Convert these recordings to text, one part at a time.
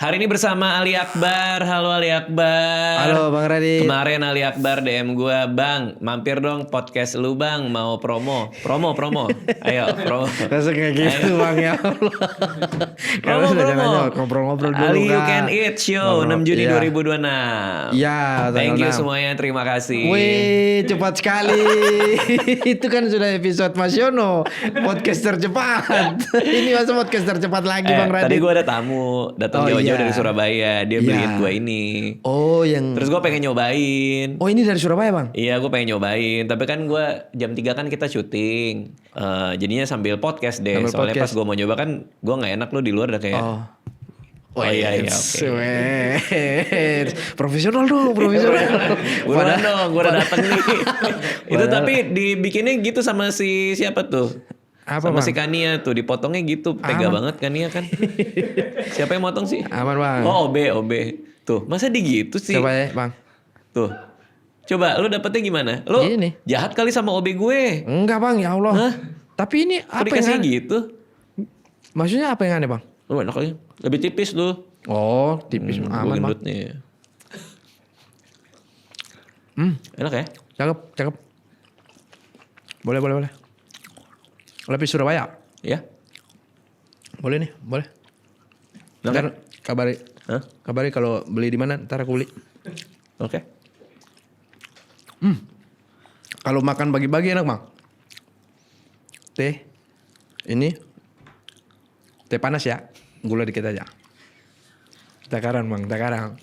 Hari ini bersama Ali Akbar. Halo Ali Akbar. Halo Bang Radit. Kemarin Ali Akbar DM gue, Bang, mampir dong podcast lu Bang, mau promo. Ayo, promo. Langsung kayak gitu Bang, ya Allah. Promo. Ngobrol-ngobrol dulu Ali You Kak. Can Eat Show 6 Juni Iya. 2026. Iya, Thank you 6. semuanya, terima kasih. Wih, cepat sekali. Itu kan sudah episode Mas Yono, podcast tercepat. Ini masa podcast tercepat lagi Bang Radit. Tadi gue ada tamu, datang jauh-jauh iya. dari Surabaya. Dia Iya. beliin gue ini. Oh, yang Terus gue pengen nyobain. Oh, ini dari Surabaya Bang? Iya, gue pengen nyobain. Tapi kan gue jam 3 kan kita syuting. Jadinya sambil podcast deh. Sambil Soalnya podcast. pas gue mau nyoba kan gue nggak enak lo di luar udah kayak. Oh iya, wes, oke. wes. Profesional dong, profesional. Buruan dong, gue udah dateng nih. Itu Padahal- tapi dibikinnya gitu sama si siapa tuh? Apa, sama Bang? si Kania tuh, dipotongnya gitu. Tega banget Kania kan. Siapa yang motong sih? Aman Bang. Oh, OB. Tuh, masa di gitu sih? Coba ya Bang. Tuh. Coba lu dapetnya gimana? Lu Gini. jahat kali sama OB gue. Enggak Bang, ya Allah. Hah? Tapi ini Kok apa dikasih yang aneh? gitu? Maksudnya apa yang aneh Bang? Lu enak aja. Lebih tipis lu. Oh, tipis Gua aman Bang. gendut nih. Enak ya? Cakep. Boleh. Lebih Surabaya. Ya? Boleh nih, boleh. Enak Ntar ya? Hah? kabari kalau beli di mana, ntar aku beli. Oke. Kalau makan bagi-bagi enak Bang. Teh, ini teh panas ya, gula dikit aja. Takaran Bang, takaran.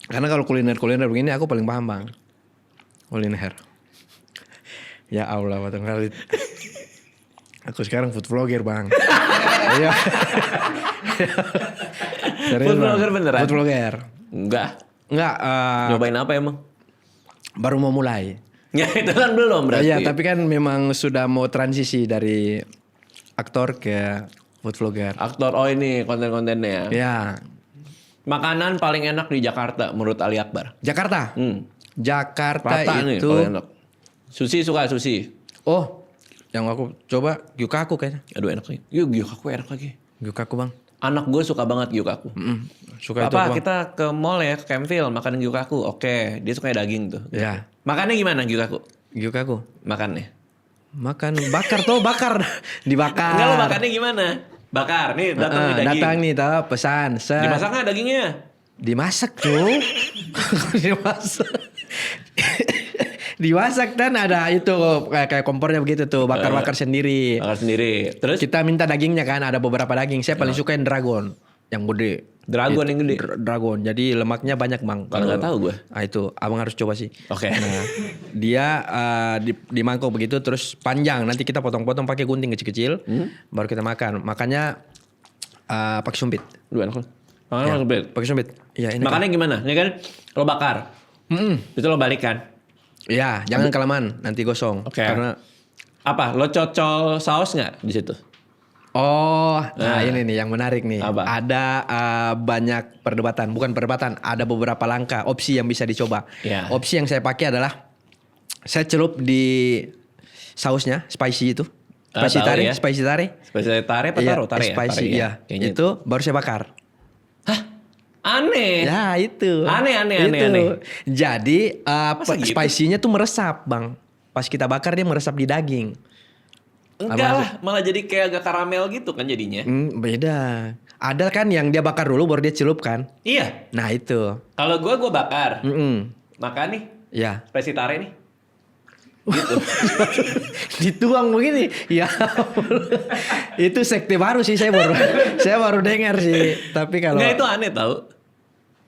Karena kalau kuliner begini aku paling paham Bang. Kuliner. Ya Allah, Bang Khalid. Aku sekarang food vlogger Bang. Iya. Serius, Food Bang. vlogger beneran? Food vlogger. Enggak. Enggak, Nyobain apa emang? baru mau mulai. Ya itu kan belum berarti. Iya, tapi kan memang sudah mau transisi dari aktor ke food vlogger. Aktor, oh ini konten-kontennya ya. Ya, Makanan paling enak di Jakarta menurut Ali Akbar. Jakarta. Jakarta Rata nih itu. paling enak. Sushi suka sushi. Oh, yang aku coba gyukaku kayaknya. Aduh enak lagi. Yuk gyukaku enak lagi. Gyukaku Bang. Anak gue suka banget gyukaku. Suka itu Apa Bang. kita ke mall ya, ke Campville makan gyukaku. Oke, dia suka daging tuh. Ya, Makannya gimana gyukaku? gyukaku. Makannya. Makan bakar tuh, bakar. Dibakar. Enggak lo makannya gimana? Bakar. Nih datang nih daging. Datang nih tahu pesan. Set. Dimasak nggak dagingnya? Dimasak tuh. Dimasak. Dimasak dan ada itu kayak kompornya begitu tuh, bakar-bakar sendiri. Bakar sendiri. Terus Kita minta dagingnya kan, ada beberapa daging. Saya paling suka yang dragon, yang gede. dragon yang gede. Dragon. Jadi lemaknya banyak Bang. Kalau nggak tahu gue. Ah itu, abang harus coba sih. Oke. Nah, dia di mangkok begitu, terus panjang. Nanti kita potong-potong pakai gunting kecil-kecil, baru kita makan. Makannya pakai sumpit. Aduh enak loh. Makannya Ya, langsung beli. pakai sumpit. Iya ini. Makannya gimana? Ini kan lo bakar. Itu lo balikan. Iya, jangan kelamaan, nanti gosong. Oke. Karena Apa? Lo cocol saus nggak di situ? nah ini nih yang menarik nih. Apa? Ada banyak perdebatan, bukan perdebatan, ada beberapa langkah opsi yang bisa dicoba. Ya. Opsi yang saya pakai adalah saya celup di sausnya, spicy itu. Spicy Tahu tare, ya. spicy tare. Spesial tare apa Iya, taro? Tare ya? spicy, Tare ya? iya. Kayaknya Itu baru saya bakar. Aneh. Ya itu. Aneh. Itu. Jadi Masa gitu? spicy-nya tuh meresap Bang. Pas kita bakar dia meresap di daging. Enggak lah, malah jadi kayak agak karamel gitu kan jadinya. Beda. Ada kan yang dia bakar dulu baru dia celup kan. Iya. Nah itu. Kalau gue bakar. Makan nih, Ya. spesial tare nih. Gitu. Dituang begini. Ya. Itu sekte baru sih saya baru dengar sih. Tapi kalau Enggak itu aneh tau.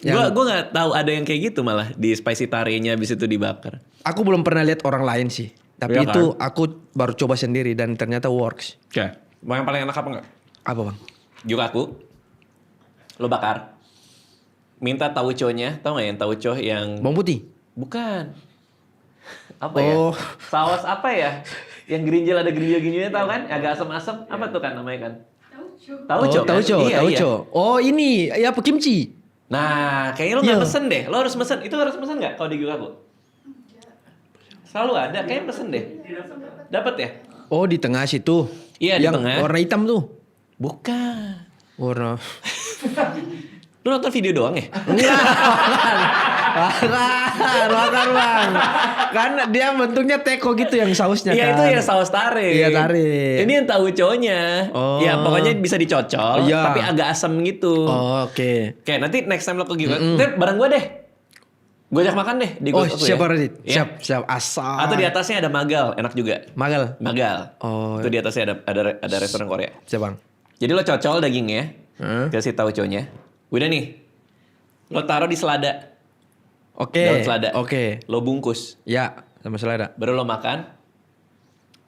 Gue nggak tahu ada yang kayak gitu malah di spicy tarenya habis itu dibakar. aku belum pernah lihat orang lain sih. Tapi Iya itu aku baru coba sendiri dan ternyata works. Oke. Yang paling enak apa enggak? Apa Bang? Gyukaku. Lo bakar. Minta tauconya, tau nggak yang tauco yang Bawang putih. bukan. Apa ya? Oh. Saus apa ya? Yang gerinjal ada gerinjal-gerinjalnya tau kan? Agak asam-asam. Apa tuh kan namanya kan? Tauco. Oh, tauco, Iya, tauco. iya. Oh ini ya apa kimchi? Nah, kayaknya lo nggak pesen deh. Lo harus pesen. Itu harus pesen nggak kalau di Gyukaku? Selalu ada. Kayaknya pesen deh. Dapat ya? Oh di tengah situ. Iya, di yang tengah. warna hitam tuh. Bukan. Warna. Lu nonton video doang ya? Enggak, makan bang. Kan dia bentuknya teko gitu yang sausnya Iya kan. itu ya saus tarik. Iya, tarik. Ini yang tauconya. Oh. Ya pokoknya bisa dicocol, Iya. tapi agak asam gitu. Oh, oke. Oke, nanti next time lo ke Giga, ntar bareng gue deh. Gue ajak makan deh di Oh, Goku siap ya. Radit. Iya. Siap asal. Atau di atasnya ada Magal, enak juga. Magal. Magal. Oh. Itu di atasnya ada restoran Korea. Siap bang. Jadi lo cocol dagingnya, kasih tauconya. Udah nih. Lo taruh di selada. Oke. Daun selada. Oke. Lo bungkus. Ya, sama selada. Baru lo makan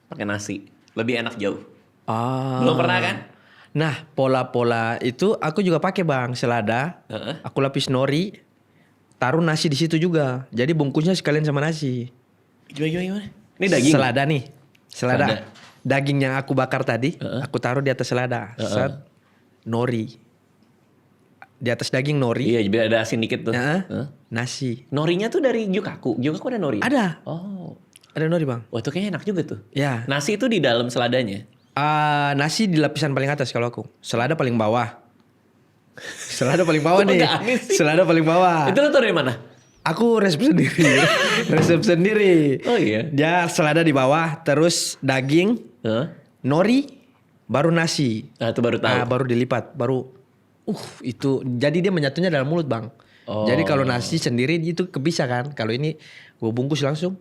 pakai nasi. Lebih enak jauh. Ah. Belum pernah kan? Nah, pola-pola itu aku juga pakai bang, selada. Heeh. Aku lapis nori, taruh nasi di situ juga. Jadi bungkusnya sekalian sama nasi. Gimana? Ini daging. Selada nih, selada. Selada. Daging yang aku bakar tadi, aku taruh di atas selada. Set, nori. Di atas daging nori. Iya, biar ada asin dikit tuh. Heeh. Nasi. Norinya tuh dari Gyukaku. Gyukaku ada nori? Ada. Oh. Ada nori bang. Wah itu kayaknya enak juga tuh. Ya. Nasi itu di dalam seladanya. Nasi di lapisan paling atas kalau aku. Selada paling bawah. Selada paling bawah Kok nih. nggak aneh sih? Selada paling bawah. Itu lo tau dari mana? Aku resep sendiri. Resep sendiri. Oh iya? Dia selada di bawah, terus daging, Hah? nori, baru nasi. Nah itu baru tahu. Nah, baru dilipat, baru itu jadi dia menyatunya dalam mulut, Bang. Oh. Jadi kalau nasi sendiri itu kepisah kan. Kalau ini gue bungkus langsung.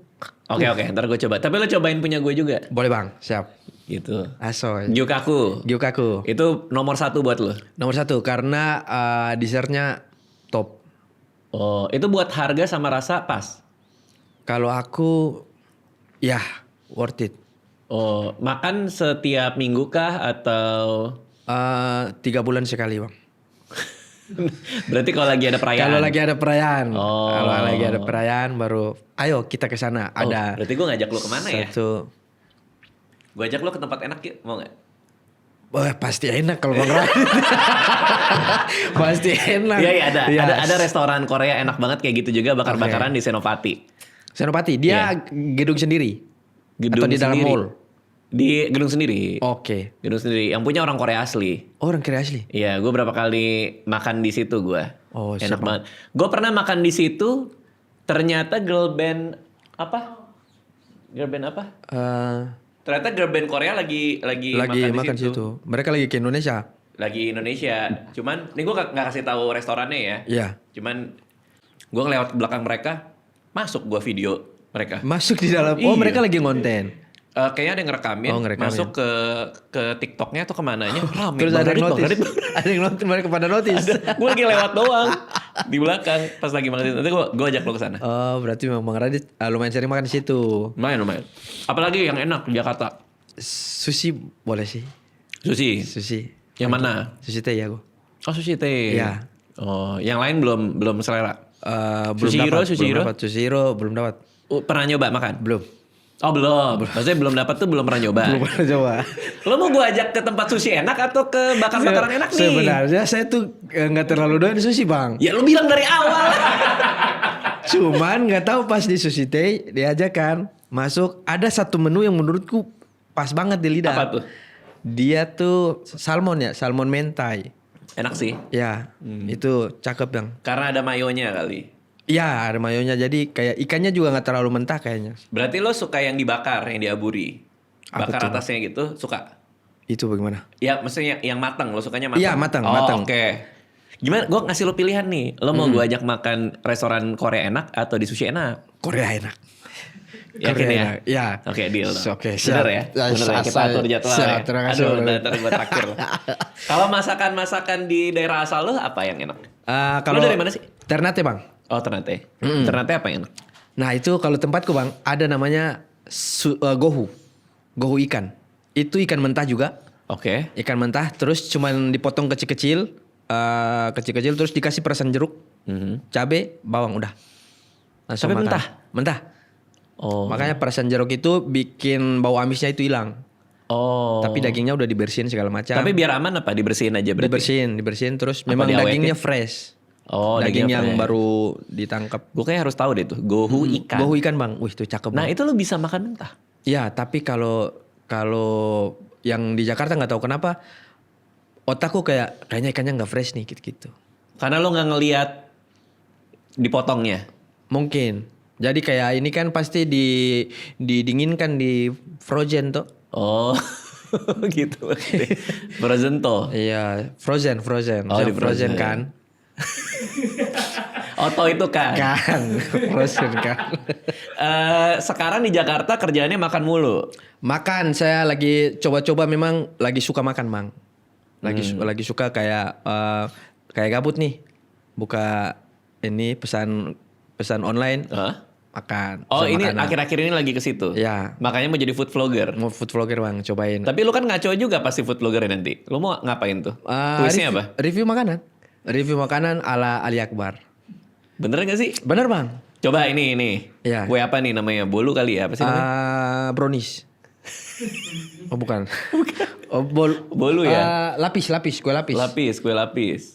Oke, ntar gue coba. Tapi lo cobain punya gue juga. Boleh, Bang. Siap. Gitu. Asoy. Gyukaku. Gyukaku. Itu nomor 1 buat lo. Nomor 1 karena dessertnya top. Oh, itu buat harga sama rasa pas. Kalau aku ya worth it. Oh, makan setiap minggu kah atau 3 bulan sekali, Bang. berarti kalau lagi ada perayaan? Kalau lagi ada perayaan. Oh. Kalau lagi ada perayaan baru ayo kita ke sana. Oh, Ada berarti gue ngajak lo kemana ya? satu. Gue ajak lo ke tempat enak yuk, mau gak? Wah, pasti enak kalau Bang Radit. Pasti enak. Iya, ada. Yes. Ada restoran Korea enak banget kayak gitu juga, bakar-bakaran di Senopati. Senopati, dia gedung sendiri. Atau di dalam sendiri. mall. Di gedung sendiri. Oke. Gedung sendiri. Yang punya orang Korea asli. Oh, orang kira asli. Iya, gue berapa kali makan di situ gue. Oh, enak siap, banget. Gue pernah makan di situ, ternyata girl band apa? Girl band apa? Ternyata girl band Korea lagi Makan di situ. situ. Mereka lagi ke Indonesia. Lagi Indonesia. Cuman, ini gue nggak kasih tahu restorannya ya. Iya. Cuman, gue ngelewat belakang mereka, masuk gue video mereka. Masuk di dalam. Oh, Iya. mereka lagi ngonten. Kayaknya ada yang ngerekamin, masuk ke TikToknya atau kemananya, rame. Terus Bang ada yang Radit, notis. Bang Radit. Ada yang notis, mereka pada notis. Gue lagi lewat doang di belakang pas lagi makan. Nanti gue ajak lo ke sana. Oh, berarti memang Bang Radit lumayan sering makan di situ. Lumayan. Apalagi yang enak di Jakarta? Sushi boleh sih. Sushi. Sushi. Yang mana? Sushi teh ya, gue. Oh sushi teh. Iya. Oh, yang lain belum selera. Belum Sushi Hero, dapat, Sushi belum Hero? dapat. Sushi Hero belum dapat. Pernah nyoba makan? Belum. Oh belum. Maksudnya belum dapat tuh belum pernah nyoba. Belum pernah coba. Lo mau gue ajak ke tempat sushi enak atau ke bakar-bakaran enak nih? Sebenarnya saya tuh nggak terlalu doyan sushi, Bang. Ya lo bilang dari awal. Cuman nggak tahu pas di Sushi Teh diajak kan masuk ada satu menu yang menurutku pas banget di lidah. Apa tuh? Dia tuh salmon ya, salmon mentai. Enak sih. Ya, itu cakep, Bang. Karena ada mayonya kali. Iya, ada mayonya jadi kayak ikannya juga nggak terlalu mentah kayaknya. Berarti lo suka yang dibakar, yang diaburi. Apa Bakar tuh? atasnya gitu, suka? Itu bagaimana? Ya maksudnya yang matang, lo sukanya matang? Iya, matang, Oh, matang. oke. Gimana, gue ngasih lo pilihan nih. Lo mau gue ajak makan restoran Korea enak atau di sushi enak? Korea enak. Yakin Korea ya? enak, iya. Oke, deal. Oke, Bener siap. ya? Ya, Bener ya? Kita asal- atur jadwal siap, ya? terima kasih, Aduh, Bang. ntar gue traktir lo. Kalau masakan-masakan di daerah asal lo, apa yang enak? Kalau Lo dari mana sih? Ternate, Bang. Oh, Ternate. Ternate apa yang enak? Nah itu kalau tempatku, Bang, ada namanya gohu. Gohu ikan. Itu ikan mentah juga. Oke. Ikan mentah terus cuman dipotong kecil-kecil. Kecil-kecil terus dikasih perasan jeruk. Cabe, bawang udah. Langsung Cabe makan. mentah? Mentah. Oh. Makanya perasan jeruk itu bikin bau amisnya itu hilang. Oh. Tapi dagingnya udah dibersihin segala macam. Tapi biar aman apa? Dibersihin aja berarti? Dibersihin terus Apa memang diawetin? dagingnya fresh. Oh, daging yang fresh. baru ditangkap. Gue kayak harus tahu deh tuh. Gohu ikan. Gohu ikan, Bang. Wih, itu cakep. Nah Bang. itu lo bisa makan mentah. Ya, tapi kalau yang di Jakarta nggak tahu kenapa otakku kayaknya ikannya nggak fresh nih gitu-gitu. Karena lo nggak ngelihat dipotongnya. Mungkin. Jadi kayak ini kan pasti didinginkan di frozen tuh. Oh, gitu. Frozen toh. Iya, frozen. Oh, di Frozen frozen. kan. Oto itu kan. Kan, frozen kan. Sekarang di Jakarta kerjaannya makan mulu. Makan, saya lagi coba-coba memang lagi suka makan, Bang. Lagi suka kayak kayak gabut nih. Buka ini pesan online, Hah? makan. Oh, pesan ini makanan. akhir-akhir ini lagi ke situ. Ya. Makanya mau jadi food vlogger. Mau food vlogger, Bang, cobain. Tapi lu kan ngaco juga pasti food vlogger nanti. Lu mau ngapain tuh? Ah, Kuisnya review- apa? Review makanan ala Ali Akbar. Bener gak sih? Bener, Bang? Coba ini. Iya. Kue apa nih namanya? Bolu kali ya? Apa sih namanya? Brownies. Oh, bukan. Oh, Bolu ya? Lapis, kue lapis. Kue lapis.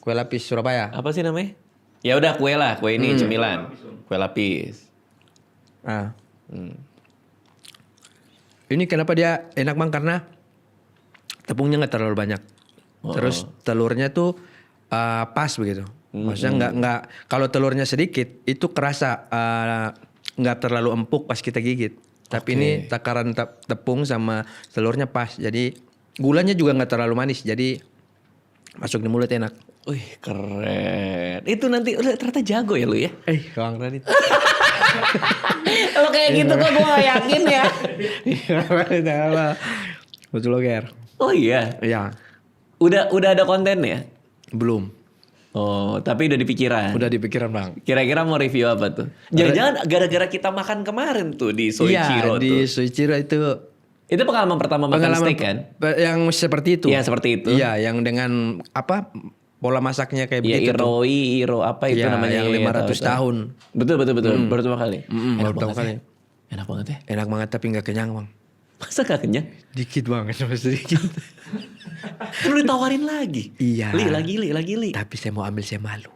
Kue lapis Surabaya. Apa sih namanya? Ya udah kue lah, kue ini cemilan. Kue lapis. Ah. Ini kenapa dia enak, Bang? Karena tepungnya nggak terlalu banyak. Terus telurnya tuh pas begitu. Maksudnya nggak kalau telurnya sedikit itu kerasa nggak terlalu empuk pas kita gigit. Tapi ini takaran tepung sama telurnya pas. Jadi gulanya juga nggak terlalu manis. Jadi masuk di mulut enak. Wih, keren. Itu nanti ternyata jago ya lu ya? Bang Radit. Kalau kayak gitu kok gue gak yakin ya. Betul Ger. Oh iya. Iya, Udah ada kontennya? belum. Oh, tapi udah di pikiran. Udah dipikiran, Bang. Kira-kira mau review apa tuh? Jangan-jangan gara-gara kita makan kemarin tuh di Soichiro Di tuh. Soichiro itu Itu pengalaman pertama makan steak kan? yang seperti itu. Iya, seperti itu. Iya, yang dengan apa pola masaknya kayak Iya, begitu tuh. Iro apa itu Iya, namanya? yang Iya, 500 tahu. tahun. Betul. Baru pertama kali. Baru pertama kali. Enak banget ya. Enak banget tapi nggak kenyang, Bang. Masa gak kenyang? Dikit banget, cuma sedikit. Perlu ditawarin lagi. Iya. Lagi li. Tapi saya mau ambil, saya malu.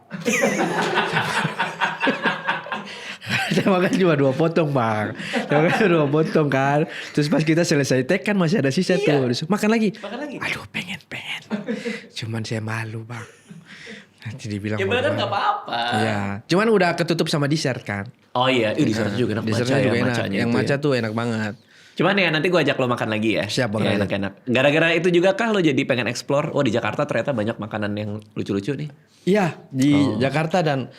Saya makan cuma 2 potong, Bang. Saya makan 2 potong kan. Terus pas kita selesai take kan masih ada sisa tuh. Terus, makan lagi. Aduh, pengen. Cuman saya malu, Bang. Nanti dibilang Ya bener kan gak apa-apa. Iya. Cuman udah ketutup sama dessert kan. Oh iya, di sana juga enak Dessertnya matcha juga ya, enak. matchanya Yang itu matcha ya. tuh enak banget. Cuman ya nanti gue ajak lo makan lagi ya. Siap, Bang Ya, Radit. enak-enak. Gara-gara itu juga kah lo jadi pengen explore? Wah, di Jakarta ternyata banyak makanan yang lucu-lucu nih. Iya, di Jakarta dan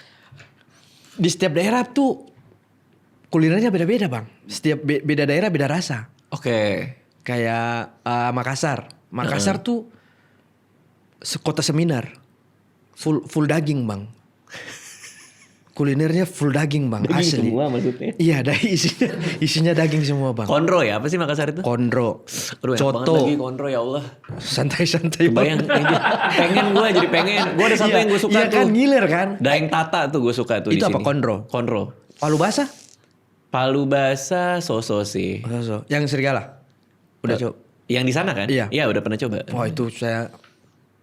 di setiap daerah tuh kulinernya beda-beda, Bang. Setiap beda daerah beda rasa. Oke. Kayak Makassar. Makassar tuh kota seminar. Full daging, Bang. Kulinernya full daging, Bang. Daging Asli. semua maksudnya. Iya, isinya daging semua, Bang. Konro ya? Apa sih Makassar itu? Kondro, Aduh, enak banget coto, lagi konro ya Allah. santai-santai. Bayang, pengen gue jadi pengen. Gue ada satu yang gue suka Iya tuh. kan, ngiler kan. Daeng Tata tuh gue suka tuh di Itu sini. apa, konro? Konro. Palu basah? Palu basah soso sih. Yang serigala? Udah coba? Yang di sana kan? Iya. Iya, udah pernah coba. Wah, itu saya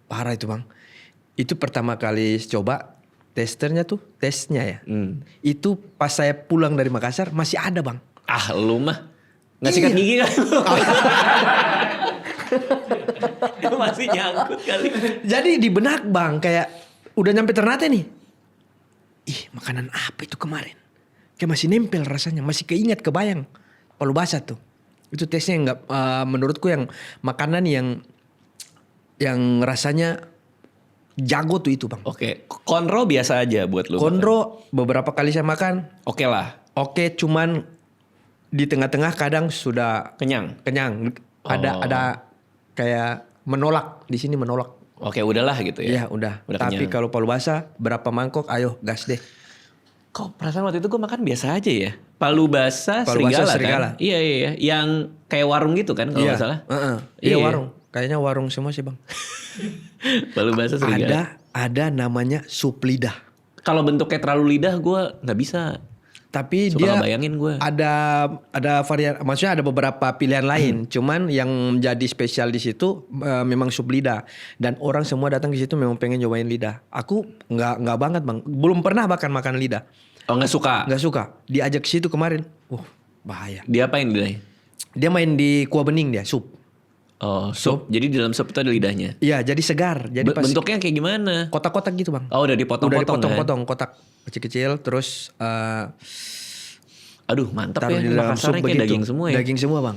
parah itu, Bang. Itu pertama kali coba, tesnya ya. Itu pas saya pulang dari Makassar masih ada, Bang. Ah, lu mah nggak sikat gigi kan? Masih nyangkut kali. Jadi di benak, Bang, kayak udah nyampe Ternate nih. Ih, makanan apa itu kemarin? Kayak masih nempel rasanya, masih keinget, kebayang. Palu basah tuh. Itu tesnya nggak, menurutku yang makanan yang rasanya jago tuh itu, Bang. Oke, konro biasa aja buat lu. Konro beberapa kali saya makan. Oke lah, Oke, cuman di tengah-tengah kadang sudah kenyang. Ada kayak menolak, di sini menolak. Oke, udahlah gitu ya. Iya, udah. Udah Tapi kenyang. kalau palu basah berapa mangkok, ayo gas deh. Kok perasaan waktu itu gue makan biasa aja ya? Palu basah Palu serigala, basah serigala. kan? Iya. Yang kayak warung gitu kan kalau nggak salah. Iya, warung. Kayaknya warung semua sih, Bang. Palu basah serigala. Ada namanya sup lidah. Kalau bentuknya terlalu lidah gue nggak bisa. Tapi Suka dia ngebayangin gue. ada varian, maksudnya ada beberapa pilihan lain. Cuman yang jadi spesial di situ memang sup lidah, dan orang semua datang ke situ memang pengen nyobain lidah. Aku nggak banget, Bang. Belum pernah bahkan makan lidah. Oh, nggak suka? Nggak suka. Diajak ke situ kemarin. Bahaya. Diapain dia? Dia main di kuah bening dia, sup. Oh, sup. Jadi di dalam sup itu ada lidahnya. Iya, jadi segar. Jadi pas Bentuknya kayak gimana? kotak-kotak gitu bang. Oh, udah Udah dipotong-potong kan? dipotong-potong kotak kecil-kecil, terus Aduh, mantep taruh ya. di dalam sup Makassarnya kayak begitu. daging semua ya. Daging semua bang.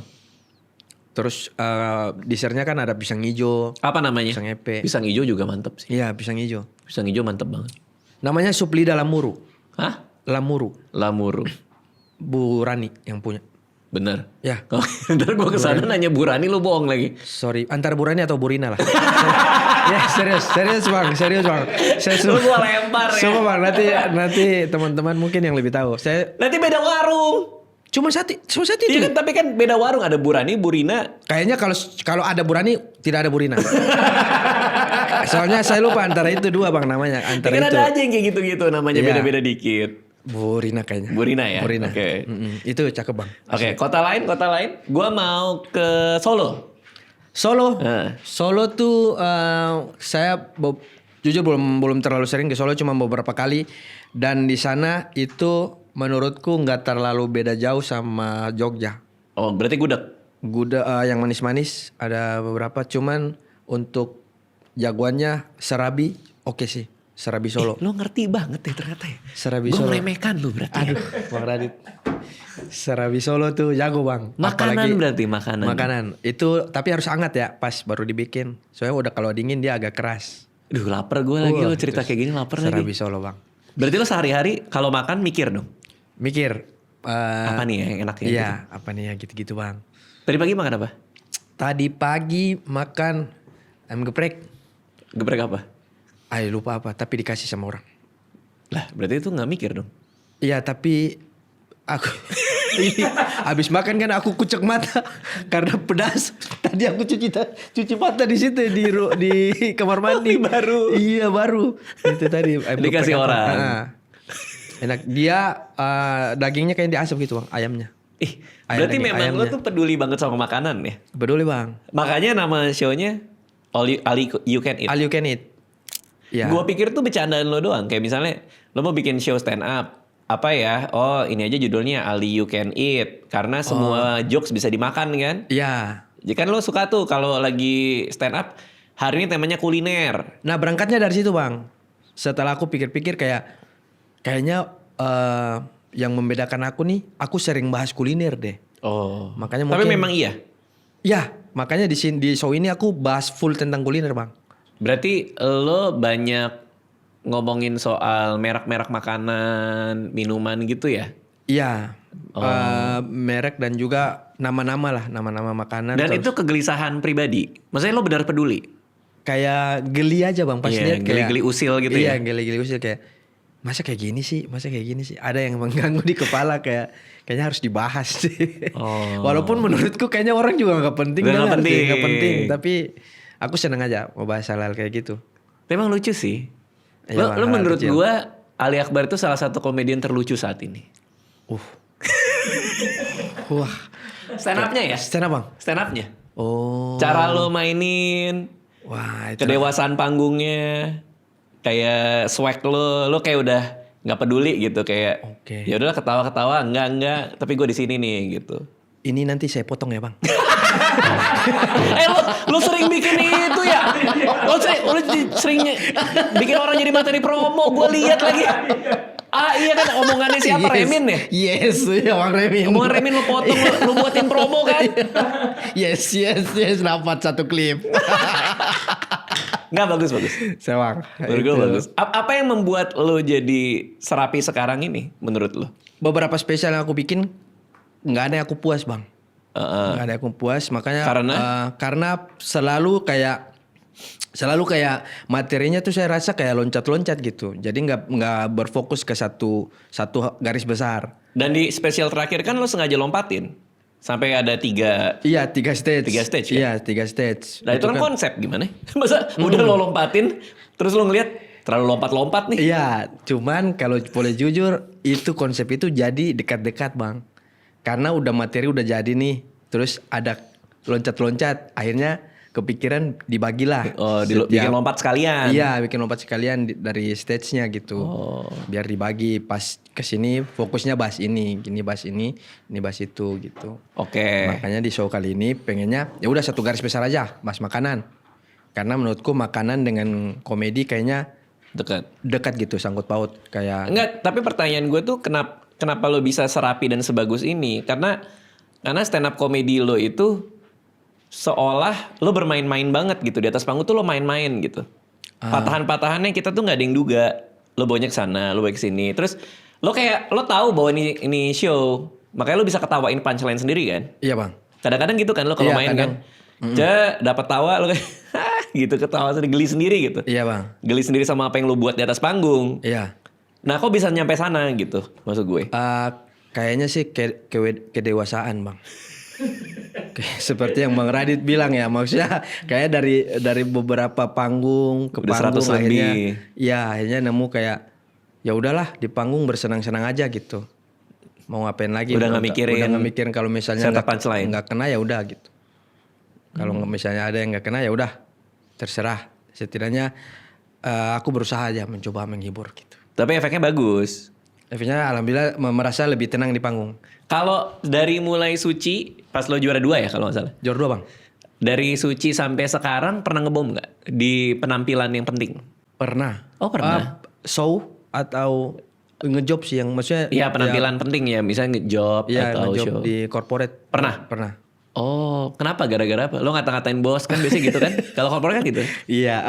Terus dessertnya kan ada pisang hijau. Apa namanya? Pisang epe. Pisang hijau juga mantep sih. Iya, pisang hijau. Pisang hijau mantep banget. Namanya sup lidah lamuru. Hah? Lamuru. Lamuru. Bu Rani yang punya. Bener. Ya, Oh, ntar gue kesana nanya Bu Rani lu bohong lagi. sorry. Antara Bu Rani atau Bu Rina lah. Ya, serius bang. Lu gua lempar ya. Coba bang, nanti teman-teman mungkin yang lebih tahu. Saya Nanti beda warung. cuma satu itu. Iya kan, tapi kan beda warung. Ada Bu Rani, Bu Rina. Kayaknya kalau ada Bu Rani tidak ada Bu Rina. Soalnya saya lupa antara itu dua bang namanya. Antara Kan itu. ada aja yang kayak gitu-gitu namanya Iya. beda-beda dikit. Bu Rina kayaknya. Bu Rina ya? Bu Rina. Oke. Itu cakep bang. Oke, kota lain. Gua mau ke Solo. Solo. Nah. Solo tuh saya jujur belum terlalu sering ke Solo, cuma beberapa kali, dan di sana itu menurutku nggak terlalu beda jauh sama Jogja. Oh, berarti gudeg. Gudeg yang manis-manis ada beberapa, cuman untuk jagoannya serabi oke sih. Serabi Solo. Lo ngerti banget ya ternyata ya. Serabi Gue Solo. meremehkan lu berarti. Aduh, Bang Radit. Serabi Solo tuh jago bang. Makanan berarti makanan. Makanan itu tapi harus hangat ya pas baru dibikin. Soalnya udah kalau dingin dia agak keras. Duh, lapar gue lagi. Lo cerita kayak gini lapar lagi. Serabi Solo bang. Berarti lo sehari-hari kalau makan mikir dong. Mikir. Apa nih ya yang enaknya? Iya, Gitu? apa nih ya gitu-gitu bang. Tadi pagi makan apa? Tadi pagi makan ayam geprek. Geprek apa? Lupa apa, tapi dikasih sama orang. Lah, berarti itu nggak mikir dong. Iya, tapi aku habis makan kan aku kucek mata karena pedas. Tadi aku cuci mata di situ di kamar mandi. Baru. Iya, baru. Itu tadi ayam Dikasih geprek apa. orang. Enak. Dia dagingnya kayak diasap gitu bang, ayamnya. Berarti Daging memang lo ayamnya. tuh peduli banget sama makanan ya. Peduli bang. Makanya nama show-nya All You Can Eat. All you can eat. Iya. Gue pikir tuh bercandaan lo doang. Kayak misalnya lo mau bikin show stand up. Apa ya? Oh, ini aja judulnya All You Can Eat. Karena semua jokes bisa dimakan kan. Iya. Jadi kan lo suka tuh kalau lagi stand up. Hari ini temanya kuliner. Nah berangkatnya dari situ bang. Setelah aku pikir-pikir kayaknya yang membedakan aku nih, aku sering bahas kuliner deh. Oh. Makanya Tapi mungkin- memang iya. Ya, makanya di show ini aku bahas full tentang kuliner bang. Berarti lo banyak ngomongin soal merek-merek makanan, minuman gitu ya? Iya, merek dan juga nama-nama makanan. Dan terus itu kegelisahan pribadi. Maksudnya lo benar peduli? kayak geli aja bang pas Iya, lihat kayak geli-geli usil gitu iya, ya? geli-geli usil kayak masa kayak gini sih, ada yang mengganggu di kepala kayaknya harus dibahas sih. Oh. Walaupun menurutku kayaknya orang juga nggak penting Nggak dengar sih, penting. nggak penting. Tapi aku seneng aja mau bahas hal-hal kayak gitu. Memang lucu sih. Iya, Lo hal-hal menurut kecil. gua Ali Akbar itu salah satu komedian terlucu saat ini. Wah, Stand up-nya ya? stand up bang. Stand up-nya. Oh, Cara lo mainin, wah itu kedewasaan panggungnya, kayak swag lo kayak udah nggak peduli gitu kayak. Oke. Ya udahlah ketawa-ketawa, enggak, tapi gue di sini nih gitu. ini nanti saya potong ya bang. Lo sering bikin itu ya? Lo sering bikin orang jadi materi promo. Gue lihat lagi. Ah iya kan omongannya siapa? Remin ya? Yes, ya bang Remin. Omongan Remin lo potong, lo buatin promo kan? Yes, dapat satu klip. Nggak bagus. Saya bang. Menurut gue itu. bagus. Apa yang membuat lo jadi serapi sekarang ini menurut lo? Beberapa spesial yang aku bikin nggak ada yang aku puas bang. Heeh. Nggak ada yang aku puas makanya Karena? karena selalu kayak materinya tuh saya rasa kayak loncat-loncat gitu. Jadi nggak berfokus ke satu garis besar. Dan di spesial terakhir kan lo sengaja lompatin. Sampai ada 3. Iya 3 stage. 3 stage ya? Iya 3 stage. Nah itu kan konsep gimana? Masa udah lo lompatin terus lo ngeliat terlalu lompat-lompat nih. Iya, cuman kalau boleh jujur itu konsep itu jadi dekat-dekat bang. Karena udah materi udah jadi nih, terus ada loncat-loncat, akhirnya kepikiran dibagilah. Oh, bikin lompat sekalian. Iya, bikin lompat sekalian dari stage-nya gitu. Biar dibagi pas kesini fokusnya bahas ini, gini bahas ini bahas itu gitu. Oke. Makanya di show kali ini pengennya ya udah satu garis besar aja, bahas makanan. Karena menurutku makanan dengan komedi kayaknya dekat gitu, sangkut paut kayak. Enggak, tapi pertanyaan gue tuh kenapa lo bisa serapi dan sebagus ini? Karena stand up comedy lo itu seolah lo bermain-main banget gitu di atas panggung tuh lo main-main gitu. Patahan-patahannya kita tuh nggak ada yang duga. Lo bawanya ke sana, lo bawa ke sini. Terus lo tahu bahwa ini show, makanya lo bisa ketawain punchline sendiri kan? Iya bang. Kadang-kadang gitu kan lo kalau main kan, dapat tawa lo kayak gitu ketawa sendiri, geli sendiri gitu. Iya bang. Geli sendiri sama apa yang lo buat di atas panggung. Iya. Nah, kok bisa nyampe sana gitu, maksud gue? Kayaknya sih kedewasaan bang. Seperti yang Bang Radit bilang ya, maksudnya kayak dari beberapa panggung ke udah panggung 100 akhirnya, lebih. ya akhirnya nemu kayak ya udahlah di panggung bersenang-senang aja gitu. Mau ngapain lagi? Udah nggak mikirin kalau misalnya nggak kena ya udah gitu. Kalau misalnya ada yang nggak kena ya udah terserah. Setidaknya aku berusaha aja mencoba menghibur gitu. Tapi efeknya bagus. Efeknya alhamdulillah merasa lebih tenang di panggung. Kalau dari mulai Suci, pas lo juara 2 ya kalau nggak salah. Juara 2 bang. Dari Suci sampai sekarang pernah ngebom nggak di penampilan yang penting? Pernah. Oh pernah. Show atau ngejob sih yang maksudnya. Iya penampilan penting ya, misalnya ngejob atau ngejob show. di corporate. Pernah. Oh kenapa? Gara-gara apa? Lo ngata-ngatain bos kan biasanya gitu kan? Kalau corporate kan gitu. Iya,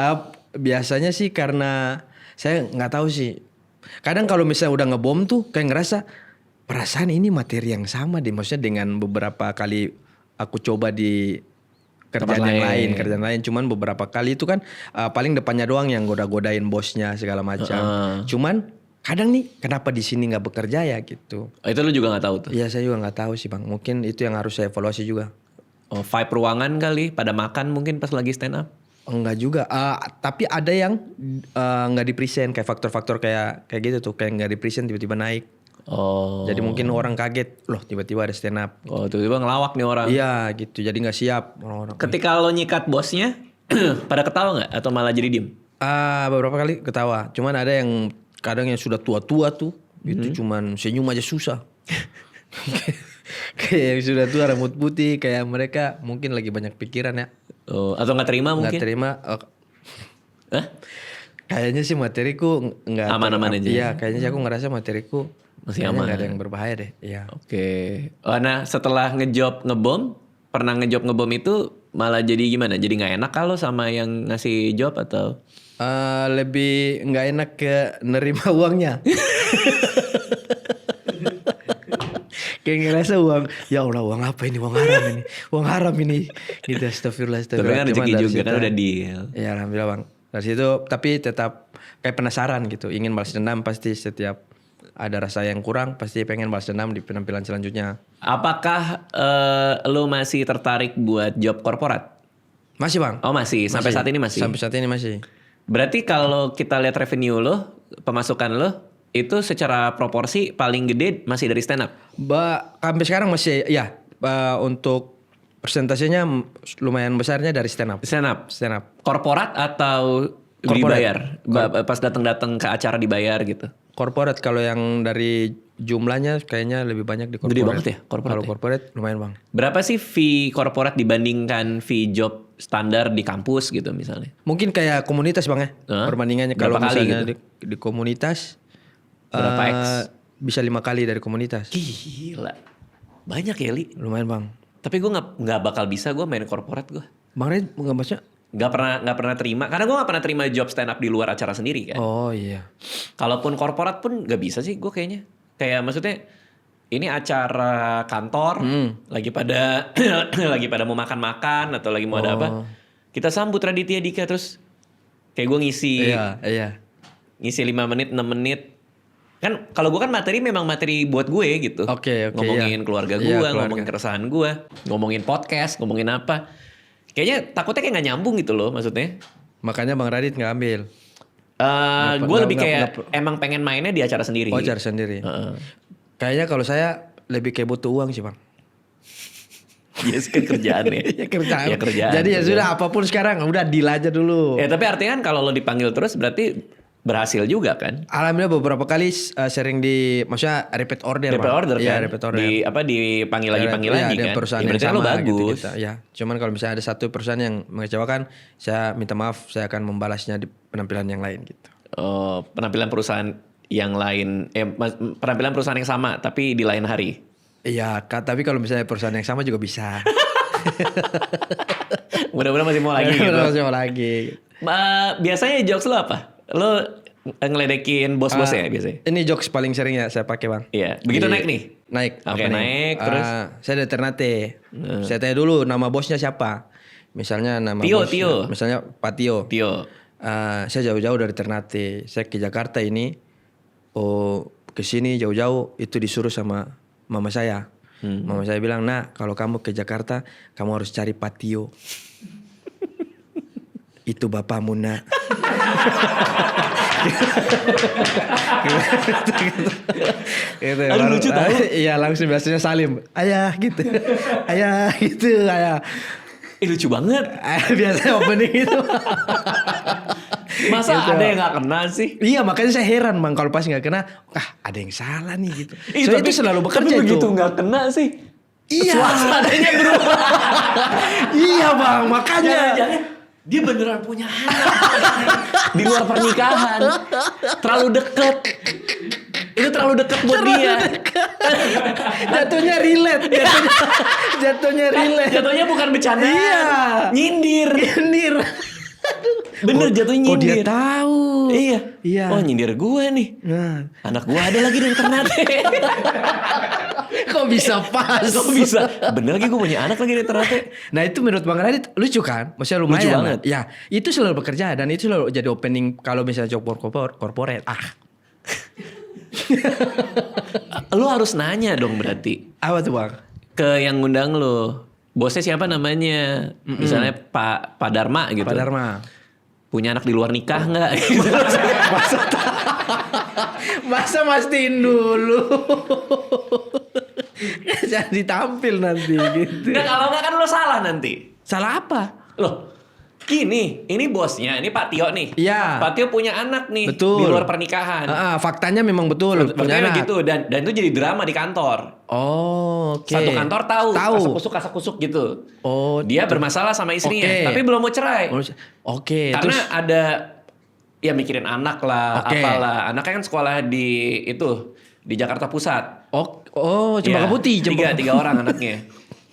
biasanya sih karena saya nggak tahu sih. Kadang kalau misalnya udah ngebom tuh kayak ngerasa perasaan ini materi yang sama deh. Maksudnya dengan beberapa kali aku coba di kerjaan lain. Cuman beberapa kali itu kan paling depannya doang yang goda-godain bosnya segala macam. Cuman kadang nih kenapa di sini nggak bekerja ya gitu. Itu lo juga nggak tahu tuh? Iya saya juga nggak tahu sih bang. Mungkin itu yang harus saya evaluasi juga. Oh, vibe ruangan kali pada makan mungkin pas lagi stand up? Enggak juga, tapi ada yang nggak di-present kayak faktor-faktor kayak gitu tuh, kayak nggak di-present tiba-tiba naik. Oh. Jadi mungkin orang kaget, loh tiba-tiba ada stand up. Oh tiba-tiba ngelawak nih orang. Iya gitu, jadi nggak siap orang-orang. Ketika lo nyikat bosnya, pada ketawa nggak atau malah jadi diem? Beberapa kali ketawa, cuman ada yang kadang yang sudah tua-tua tuh, itu cuman senyum aja susah. Kayak yang sudah tua rambut putih, kayak mereka mungkin lagi banyak pikiran ya. Oh, atau nggak terima mungkin? Nggak terima. Hah? Kayaknya sih materiku nggak aman-aman aja. Iya, kayaknya sih aku ngerasa materiku masih aman. Nggak ada yang berbahaya deh. Iya. Oke. Oh, nah setelah ngebom, pernah ngebom itu malah jadi gimana? Jadi nggak enak kalau sama yang ngasih job atau? Lebih nggak enak ke nerima uangnya. Kayak ngerasa uang, ya Allah uang apa ini, uang haram ini, gitu astagfirullah. Tapi kan rezeki juga kan udah deal. Ya alhamdulillah bang. Dari situ tapi tetap kayak penasaran gitu, ingin balas dendam pasti setiap ada rasa yang kurang pasti pengen balas dendam di penampilan selanjutnya. Apakah lo masih tertarik buat job korporat? Masih bang. Oh masih, sampai saat ini masih? Sampai saat ini masih. Berarti kalau kita lihat revenue lo, pemasukan lo, itu secara proporsi paling gede masih dari stand up? Sampai sekarang masih ya, untuk persentasenya lumayan besarnya dari stand up. Stand up. Korporat atau dibayar? Pas datang ke acara dibayar gitu? Korporat, kalau yang dari jumlahnya kayaknya lebih banyak di korporat. Gede banget ya korporat? Kalau korporat lumayan bang. Berapa sih fee korporat dibandingkan fee job standar di kampus gitu misalnya? Mungkin kayak komunitas bang ya, perbandingannya. Kalau misalnya gitu? di komunitas berapa X? Bisa 5 kali dari komunitas. Gila, banyak ya Li. Lumayan bang. Tapi gue nggak bakal bisa gue main korporat gue. Bang Red nggak baca? Nggak pernah terima, karena gue nggak pernah terima job stand up di luar acara sendiri kan. Oh iya. Kalaupun korporat pun nggak bisa sih gue kayaknya. Kayak maksudnya ini acara kantor, lagi pada mau makan-makan atau lagi mau ada apa, kita sambut Raditya Dika, terus kayak gue ngisi. Iya. Ngisi 5 menit, 6 menit. Kan kalau gue kan memang materi buat gue gitu. Oke, ngomongin keluarga gue, ngomongin keresahan gue, ngomongin podcast, ngomongin apa. Kayaknya takutnya kayak gak nyambung gitu loh maksudnya. Makanya Bang Radit gak ambil. Gue lebih kayak emang pengen mainnya di acara sendiri. Oh, acara sendiri. Kayaknya kalau saya lebih kayak butuh uang sih bang. Yes kan kerjaannya. Ya kerjaan. Ya kerjaan. Jadi ya sudah apapun sekarang udah deal aja dulu. Ya tapi artinya kan kalau lo dipanggil terus berarti berhasil juga kan? Alhamdulillah beberapa kali sering maksudnya repeat order. Repeat Bang. order Iya, kan? repeat order. Dipanggil lagi Iya, kan? perusahaan Ya, yang berarti kan sama lo bagus. gitu. Ya, cuman kalau misalnya ada satu perusahaan yang mengecewakan, saya minta maaf, saya akan membalasnya di penampilan yang lain gitu. Oh, penampilan perusahaan yang lain, penampilan perusahaan yang sama tapi di lain hari. Iya, tapi kalau misalnya perusahaan yang sama juga bisa. Mudah-mudahan masih mau lagi gitu. Masih mau lagi. Biasanya jokes lo apa? Lo ngeledekin bos-bosnya biasanya? Ini jokes paling sering ya saya pakai bang. Iya, begitu naik nih? Naik. Oke, apa nih? naik, terus? Saya dari Ternate. Saya tanya dulu nama bosnya siapa. Misalnya nama Tio, bosnya. Tio. Misalnya Pak Tio. Tio. Saya jauh-jauh dari Ternate. Saya ke Jakarta ini. Oh, ke sini jauh-jauh itu disuruh sama mama saya. Mama saya bilang, "Nah, kalau kamu ke Jakarta, kamu harus cari Pak Tio." Itu bapakmu, Nak. Gitu. Aduh, lucu tau. Iya, langsung biasanya Salim. Ayah gitu. Ayah gitu, ayah. Lucu banget. Biasanya opening itu. Masa Gitu. ada yang gak kena sih? Iya, makanya saya heran Bang kalau pas nggak kena, ada yang salah nih gitu. Ih, Soalnya tapi- itu selalu bekerja tapi itu. begitu gak kena sih. Iya. Suasananya berubah. Iya Bang, makanya. Jangan-jangan dia beneran punya anak. Di luar pernikahan. Terlalu deket. Itu terlalu deket buat dia. Jatuhnya relate. Jatuhnya relate. Jatuhnya bukan bercanda. Iya. Nyindir. Nyindir. Bener jatuhnya Kok dia nyindir. tahu? Iya. Iya. Oh nyindir gue nih. Nah, Anak gue ada lagi dari Ternate. kok bisa pas? Kok bisa? Bener lagi gue punya anak lagi dari Ternate. Nah itu menurut Bang Radit lucu kan? Maksudnya lumayan Lucu lah. banget. Ya itu selalu bekerja dan itu selalu jadi opening kalau misalnya job corporate. Lu harus nanya dong berarti. Apa tuh Bang? Ke yang ngundang lu. Bosnya siapa namanya? Misalnya Pak Dharma gitu. Pak Dharma. Punya anak di luar nikah nggak? Masa mastiin dulu. Jadi tampil nanti gitu. Nggak, kalau nggak kan lo salah nanti. Salah apa? Loh, gini, ini bosnya, ini Pak Tio nih. Iya. Pak Tio punya anak nih Betul. di luar pernikahan. Faktanya memang betul punya Faktanya anak. gitu dan itu jadi drama di kantor. Oh, oke. Satu kantor tahu. Tahu. Kasak-kusuk gitu. Oh, Dia bermasalah sama istrinya, Oke. tapi belum mau cerai. Oke, Karena terus ada ya mikirin anak lah, Oke. apalah. Anaknya kan sekolah di itu di Jakarta Pusat. Cempaka Ya, Putih, tiga orang anaknya.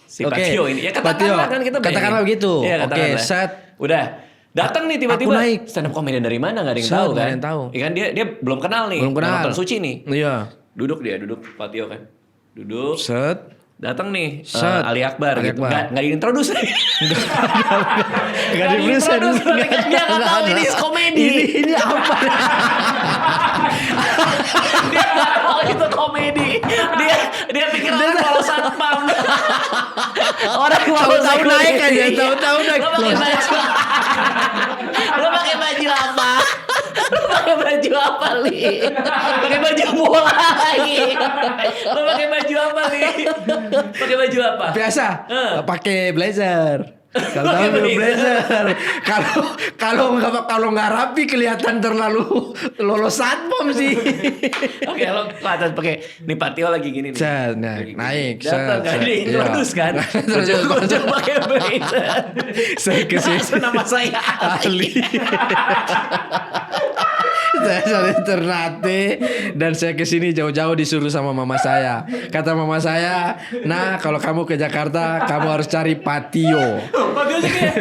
Si Pak Oke. Tio ini. Ya Pak Tio. katakanlah kan kita Katakanlah bayangin. begitu. Iya, Oke, katakanlah. set. Udah. Datang nih tiba-tiba. Aku naik. Stand up comedian dari mana? Gak ada yang Set, tahu nggak kan. ada yang tahu. Iya kan dia belum kenal nih. Belum kenal. Nggak nonton Suci nih. Iya. Duduk Pak Tio kan. Duduk. Set. Datang nih Set. Ali Akbar Ali gitu. Akbar. Nggak diintroduce. Gak diintroduce. Dia nggak tahu ini komedi. Ini apa? Dia nggak tahu itu komedi. Dia pikir orang kalau satpam. Orang Tahu-tahu naik aja, tahu-tahu naik. Lo pakai baju apa? Lo pakai baju apa, Li? Pakai baju bola lagi. Lo pakai baju apa, Li? Pakai baju apa? Biasa. Pakai blazer. Kalau Pakai tahu blazer. blazer. Kalau nggak rapi kelihatan terlalu lolos satpam sih. Oke, lo kelihatan pakai nih Pak Tio lagi gini nih. Set, Lagi gini. naik. Datang kan set. di introduce Iya. kan. Baju pakai blazer. Saya ke sini. Nama saya Ali. Saya dari Ternate dan saya ke sini jauh-jauh disuruh sama mama saya. Kata mama saya, "Nah, kalau kamu ke Jakarta, kamu harus cari Patio." Padahal sih kayak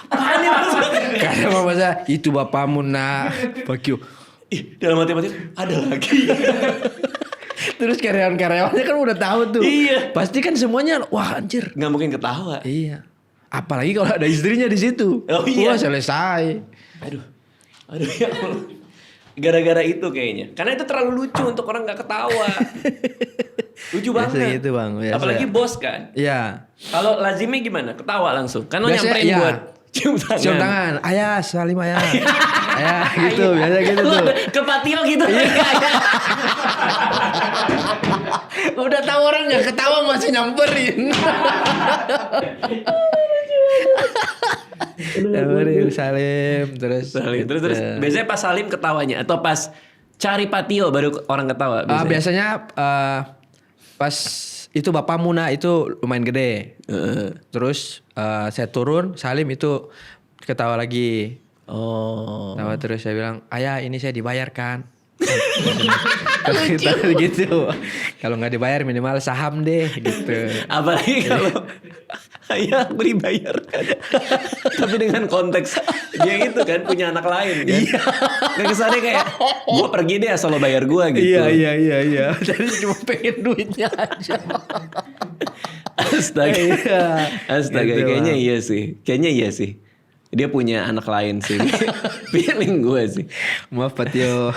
apaan nih maksudnya? Kata mama saya, "Itu bapakmu, Nak." Patio. Ih, dalam hati ada lagi. Terus karyawan-karyawannya kan udah tahu tuh. Iya. Pasti kan semuanya, wah anjir. Nggak mungkin ketawa. Iya. Apalagi kalau ada istrinya di situ. Oh, iya. Wah, selesai. Aduh ya Allah. Gara-gara itu kayaknya. Karena itu terlalu lucu untuk orang nggak ketawa. Lucu Biasa banget. gitu, Bang. Biasa. Apalagi bos kan. Iya. Kalau lazimnya gimana? Ketawa langsung. Kan lo Biasanya, nyamperin iya. buat cium tangan. Cium tangan. Ayah, salim ayah. Ayah, gitu. Biasa gitu Lo tuh. ke Patio gitu. Udah tahu orang nggak ketawa masih nyamperin. Nyamperin Salim terus. Terus biasanya pas Salim ketawanya atau pas cari Patio baru orang ketawa Biasanya pas itu bapakmu itu lumayan gede. Terus saya turun, Salim itu ketawa lagi. Oh. Ketawa terus saya bilang, ayah ini saya dibayarkan. Kalau kita gitu, kalau nggak dibayar minimal saham deh gitu. Apalagi kalau ayah aku dibayarkan. Tapi dengan konteks dia itu kan punya anak lain kan. Iya. Kan kesannya kayak gue pergi deh asal lo bayar gue gitu. Iya. Jadi cuma pengen duitnya aja. Astaga. Astaga, Gitu, kayaknya Bang. Kayaknya iya sih. Dia punya anak lain sih. Feeling gue sih. Maaf Patio.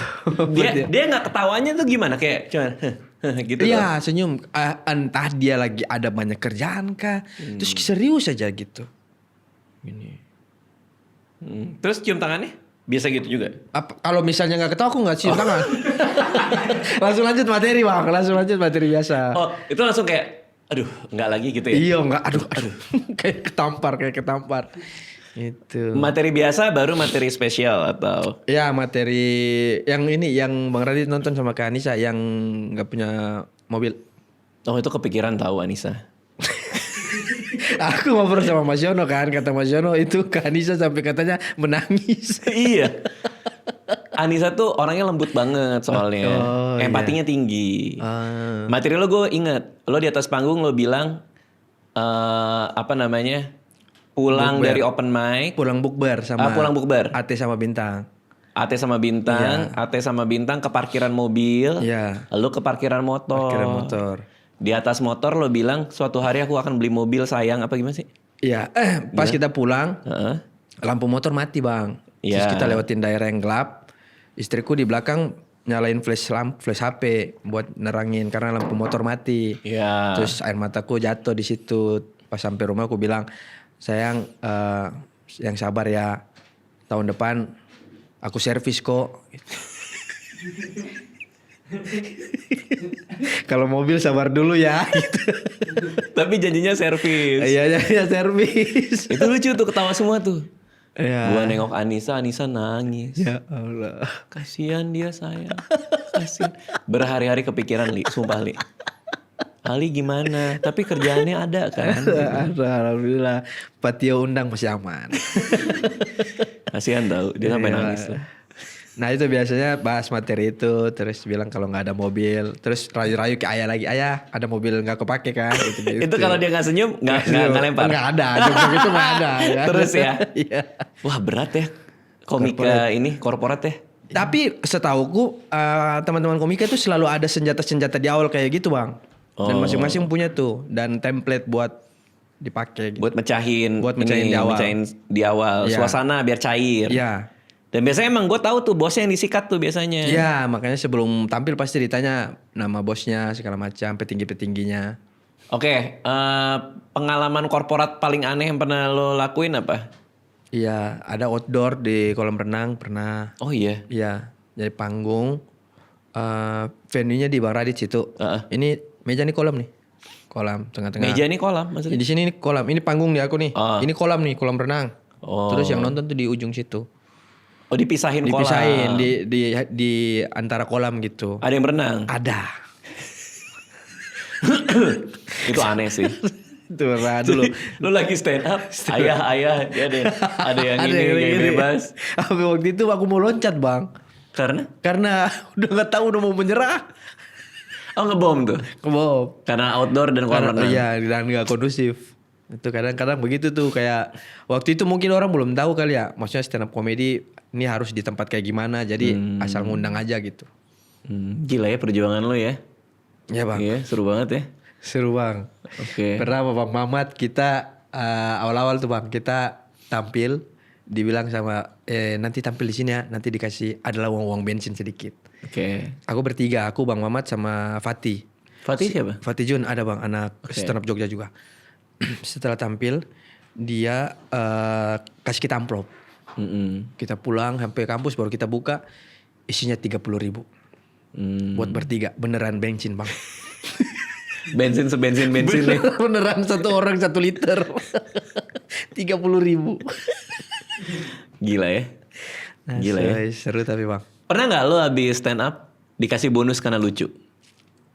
Dia nggak ketawanya tuh gimana kayak cuman gitu. Iya senyum. Entah dia lagi ada banyak kerjaan kah. Terus serius aja gitu. Gini. Terus cium tangannya biasa gitu juga. Kalau misalnya nggak ketawa aku nggak cium tangan. Langsung lanjut materi bang. Langsung lanjut materi biasa. Oh itu langsung kayak aduh nggak lagi gitu ya. Iya nggak. Aduh. Kayak ketampar. Itu. Materi biasa baru materi spesial atau Ya materi yang ini yang Bang Radit nonton sama Kak Anissa yang nggak punya mobil. oh itu kepikiran tahu Anissa. Aku ngobrol sama Mas Yono kan, kata Mas Yono itu Kak Anissa sampai katanya menangis. Iya. Anissa tuh orangnya lembut banget soalnya. Oh, Empatinya tinggi. Materi lo gue inget. Lo di atas panggung lo bilang apa namanya? Pulang Bukber. dari open mic. Pulang bukber sama Pulang bukber. AT sama Bintang. AT sama Bintang, AT sama Bintang ke parkiran mobil. Iya. Lalu ke parkiran motor. Parkiran motor. Di atas motor lo bilang suatu hari aku akan beli mobil sayang apa gimana sih? Iya, pas kita pulang Heeh. lampu motor mati bang. Terus Iya. kita lewatin daerah yang gelap. Istriku di belakang nyalain flash HP buat nerangin karena lampu motor mati. Iya. Terus air mataku jatuh di situ. Pas sampai rumah aku bilang, sayang yang sabar ya. Tahun depan aku servis kok. Kalau mobil sabar dulu ya. Gitu. Tapi janjinya servis. Iya servis. Itu lucu tuh ketawa semua tuh. Ya. Gua nengok Anissa nangis. Ya Allah. Kasihan dia sayang. Kasihan. Berhari-hari kepikiran Li, sumpah Li. Ali gimana? Tapi kerjaannya ada kan? Alhamdulillah. Patio undang masih aman. Kasihan tau, dia sampai Iya. nangis tuh. Nah itu biasanya bahas materi itu. Terus bilang kalau gak ada mobil. Terus rayu-rayu ke ayah lagi. Ayah ada mobil gak kepake kan? Itu kalau dia nggak senyum, nggak lempar. Gak ada. Jok itu gak ada. Terus ya? Iya. Wah berat ya. Komika ini, korporat ya. Tapi setauku teman-teman komika itu selalu ada senjata-senjata di awal kayak gitu bang. Dan masing-masing punya tuh. Dan template buat dipakai gitu. Buat mecahin. Buat mecahin ini, di awal. Mecahin di awal. Iya. Suasana biar cair. Iya. Dan biasanya emang gue tahu tuh bosnya yang disikat tuh biasanya. Iya, makanya sebelum tampil pasti ditanya nama bosnya segala macam, petinggi-petingginya. Oke, pengalaman korporat paling aneh yang pernah lo lakuin apa? Iya, ada outdoor di kolam renang pernah. Oh iya. Iya, jadi panggung. Venue-nya di Bang Radit situ. Ini meja nih kolam nih. Kolam tengah-tengah. Meja nih kolam maksudnya? Di sini nih kolam. Ini panggung di aku nih. Ini kolam nih, kolam renang. Terus yang nonton tuh di ujung situ. Oh dipisahin kolam. Dipisahin di antara kolam gitu. Ada yang berenang? Ada. Itu aneh sih. Itu dulu. Lu lagi stand up, ayah, dia ada yang Ada ini yang kayak gini. bebas. Tapi waktu itu aku mau loncat bang. Karena udah nggak tahu udah mau menyerah. Oh ngebom tuh? Kebom. Karena outdoor dan kolam renang. Iya dan nggak kondusif. Itu kadang-kadang begitu tuh kayak waktu itu mungkin orang belum tahu kali ya. Maksudnya stand up comedy ini harus di tempat kayak gimana. Jadi asal ngundang aja gitu. Gila ya perjuangan lo ya. Iya bang. Iya seru banget ya. Seru bang. Oke. Pernah sama Bang Mamat kita awal-awal tuh bang kita tampil dibilang sama nanti tampil di sini ya nanti dikasih adalah uang bensin sedikit. Oke. Aku bertiga, aku Bang Mamat sama Fatih. Fatih siapa? Fatih Jun ada bang anak stand up Jogja juga. Setelah tampil dia kasih kita amplop. Kita pulang sampai kampus baru kita buka isinya 30.000 buat bertiga beneran bensin bang. Bensin sebensin-bensin nih. Beneran satu orang 1 liter. 30.000. Gila ya. Gila ya. Seru tapi bang. Pernah nggak lo habis stand up dikasih bonus karena lucu?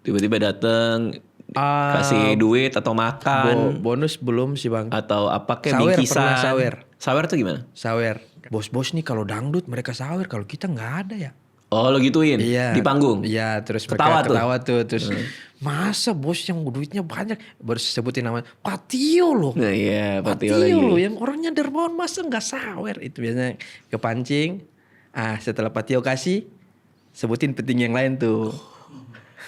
Tiba-tiba dateng kasih duit atau makan Bonus belum sih bang. atau apa kayak Sawer, bingkisan. pernah sawer. Sawer tuh gimana? Sawer. Bos-bos nih kalau dangdut mereka sawer, kalau kita nggak ada ya. Oh lo gituin di panggung? Iya, terus Ketawa mereka ketawa tuh. Terus masa bos yang duitnya banyak, baru sebutin nama Patio loh. Nah iya Patio lagi. Patio loh, yang orangnya dermawan masa nggak sawer. Itu biasanya kepancing. Setelah Patio kasih, sebutin peting yang lain tuh.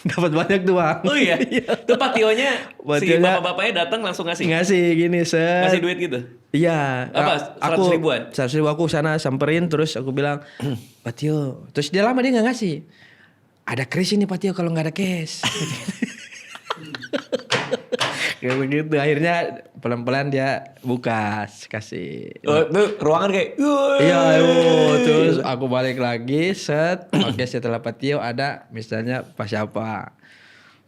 Dapat banyak tuh bang. Oh iya? Tuh Pationya si Pationya- bapak-bapaknya datang langsung ngasih gini set. Kasih duit gitu? Iya. Apa, 100 ribuan? 100 ribu aku sana samperin terus aku bilang, Patio. Terus dia lama dia gak ngasih. Ada kris ini Patio kalau gak ada cash. Kayak begitu. Akhirnya pelan-pelan dia buka kasih. Oh, tuh ruangan kayak Iya, terus aku balik lagi set. Oke, setelah Patio ada misalnya Pak siapa?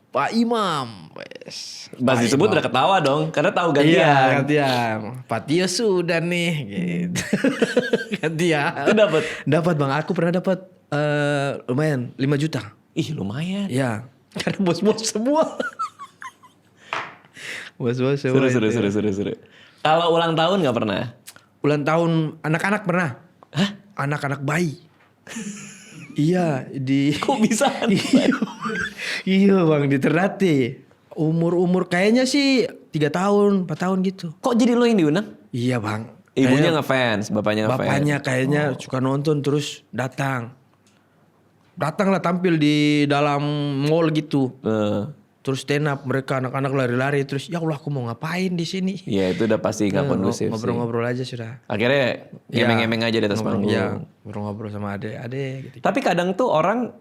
Pak Imam. Wes. Pas Pak disebut Imam. udah ketawa dong karena tahu Iya, gantian. gantian. Patio sudah nih gitu. Gantian. Itu dapat. Dapat Bang, aku pernah dapat lumayan 5 juta. Ih lumayan. Iya. Karena bos-bos semua. Bos-bos semua. Seru. Kalau ulang tahun nggak pernah? Ulang tahun anak-anak pernah. Hah? Anak-anak bayi. Iya, di Kok bisa? Iya Bang, di Ternate. Umur kayaknya sih 3 tahun, 4 tahun gitu. Kok jadi lo yang diundang? Iya Bang. Ibunya Kayak- ngefans, bapaknya ngefans. Bapaknya kayaknya suka nonton terus datang. Datanglah tampil di dalam mall gitu. Terus stand up, mereka anak-anak lari-lari terus ya Allah aku mau ngapain di sini? Ya itu udah pasti nggak kondusif sih. Ngobrol-ngobrol aja sudah. Akhirnya ngemeng-ngemeng aja di atas panggung. Iya, ngobrol-ngobrol sama adek gitu. Tapi kadang tuh orang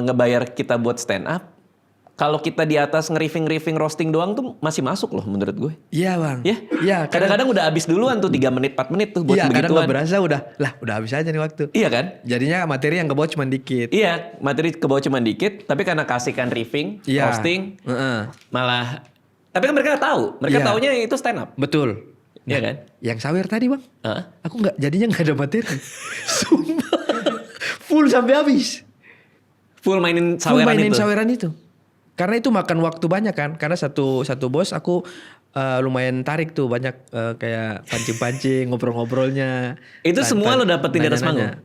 ngebayar kita buat stand up. Kalau kita di atas nge-riffing roasting doang tuh masih masuk loh menurut gue. Iya Bang. Ya? Iya, Kadang-kadang udah habis duluan tuh 3 menit 4 menit tuh buat iya, kadang begituan. gak berasa udah habis aja nih waktu. Iya kan? Jadinya materi yang kebawa cuma dikit. Iya, materi ke bawah cuma dikit, tapi karena kasihkan riffing, Iya. roasting, Heeh. malah. Tapi kan mereka nggak tahu, mereka Iya. taunya itu stand up, Betul. iya kan? Yang sawer tadi Bang, Hah? aku jadinya nggak ada materi. Sumpah. Full sampai habis. Full mainin Full saweran mainin itu. saweran itu. Karena itu makan waktu banyak kan. Karena satu bos aku lumayan tarik tuh banyak kayak pancing-pancing ngobrol-ngobrolnya. Itu semua lo dapetin di atas nanya-nanya.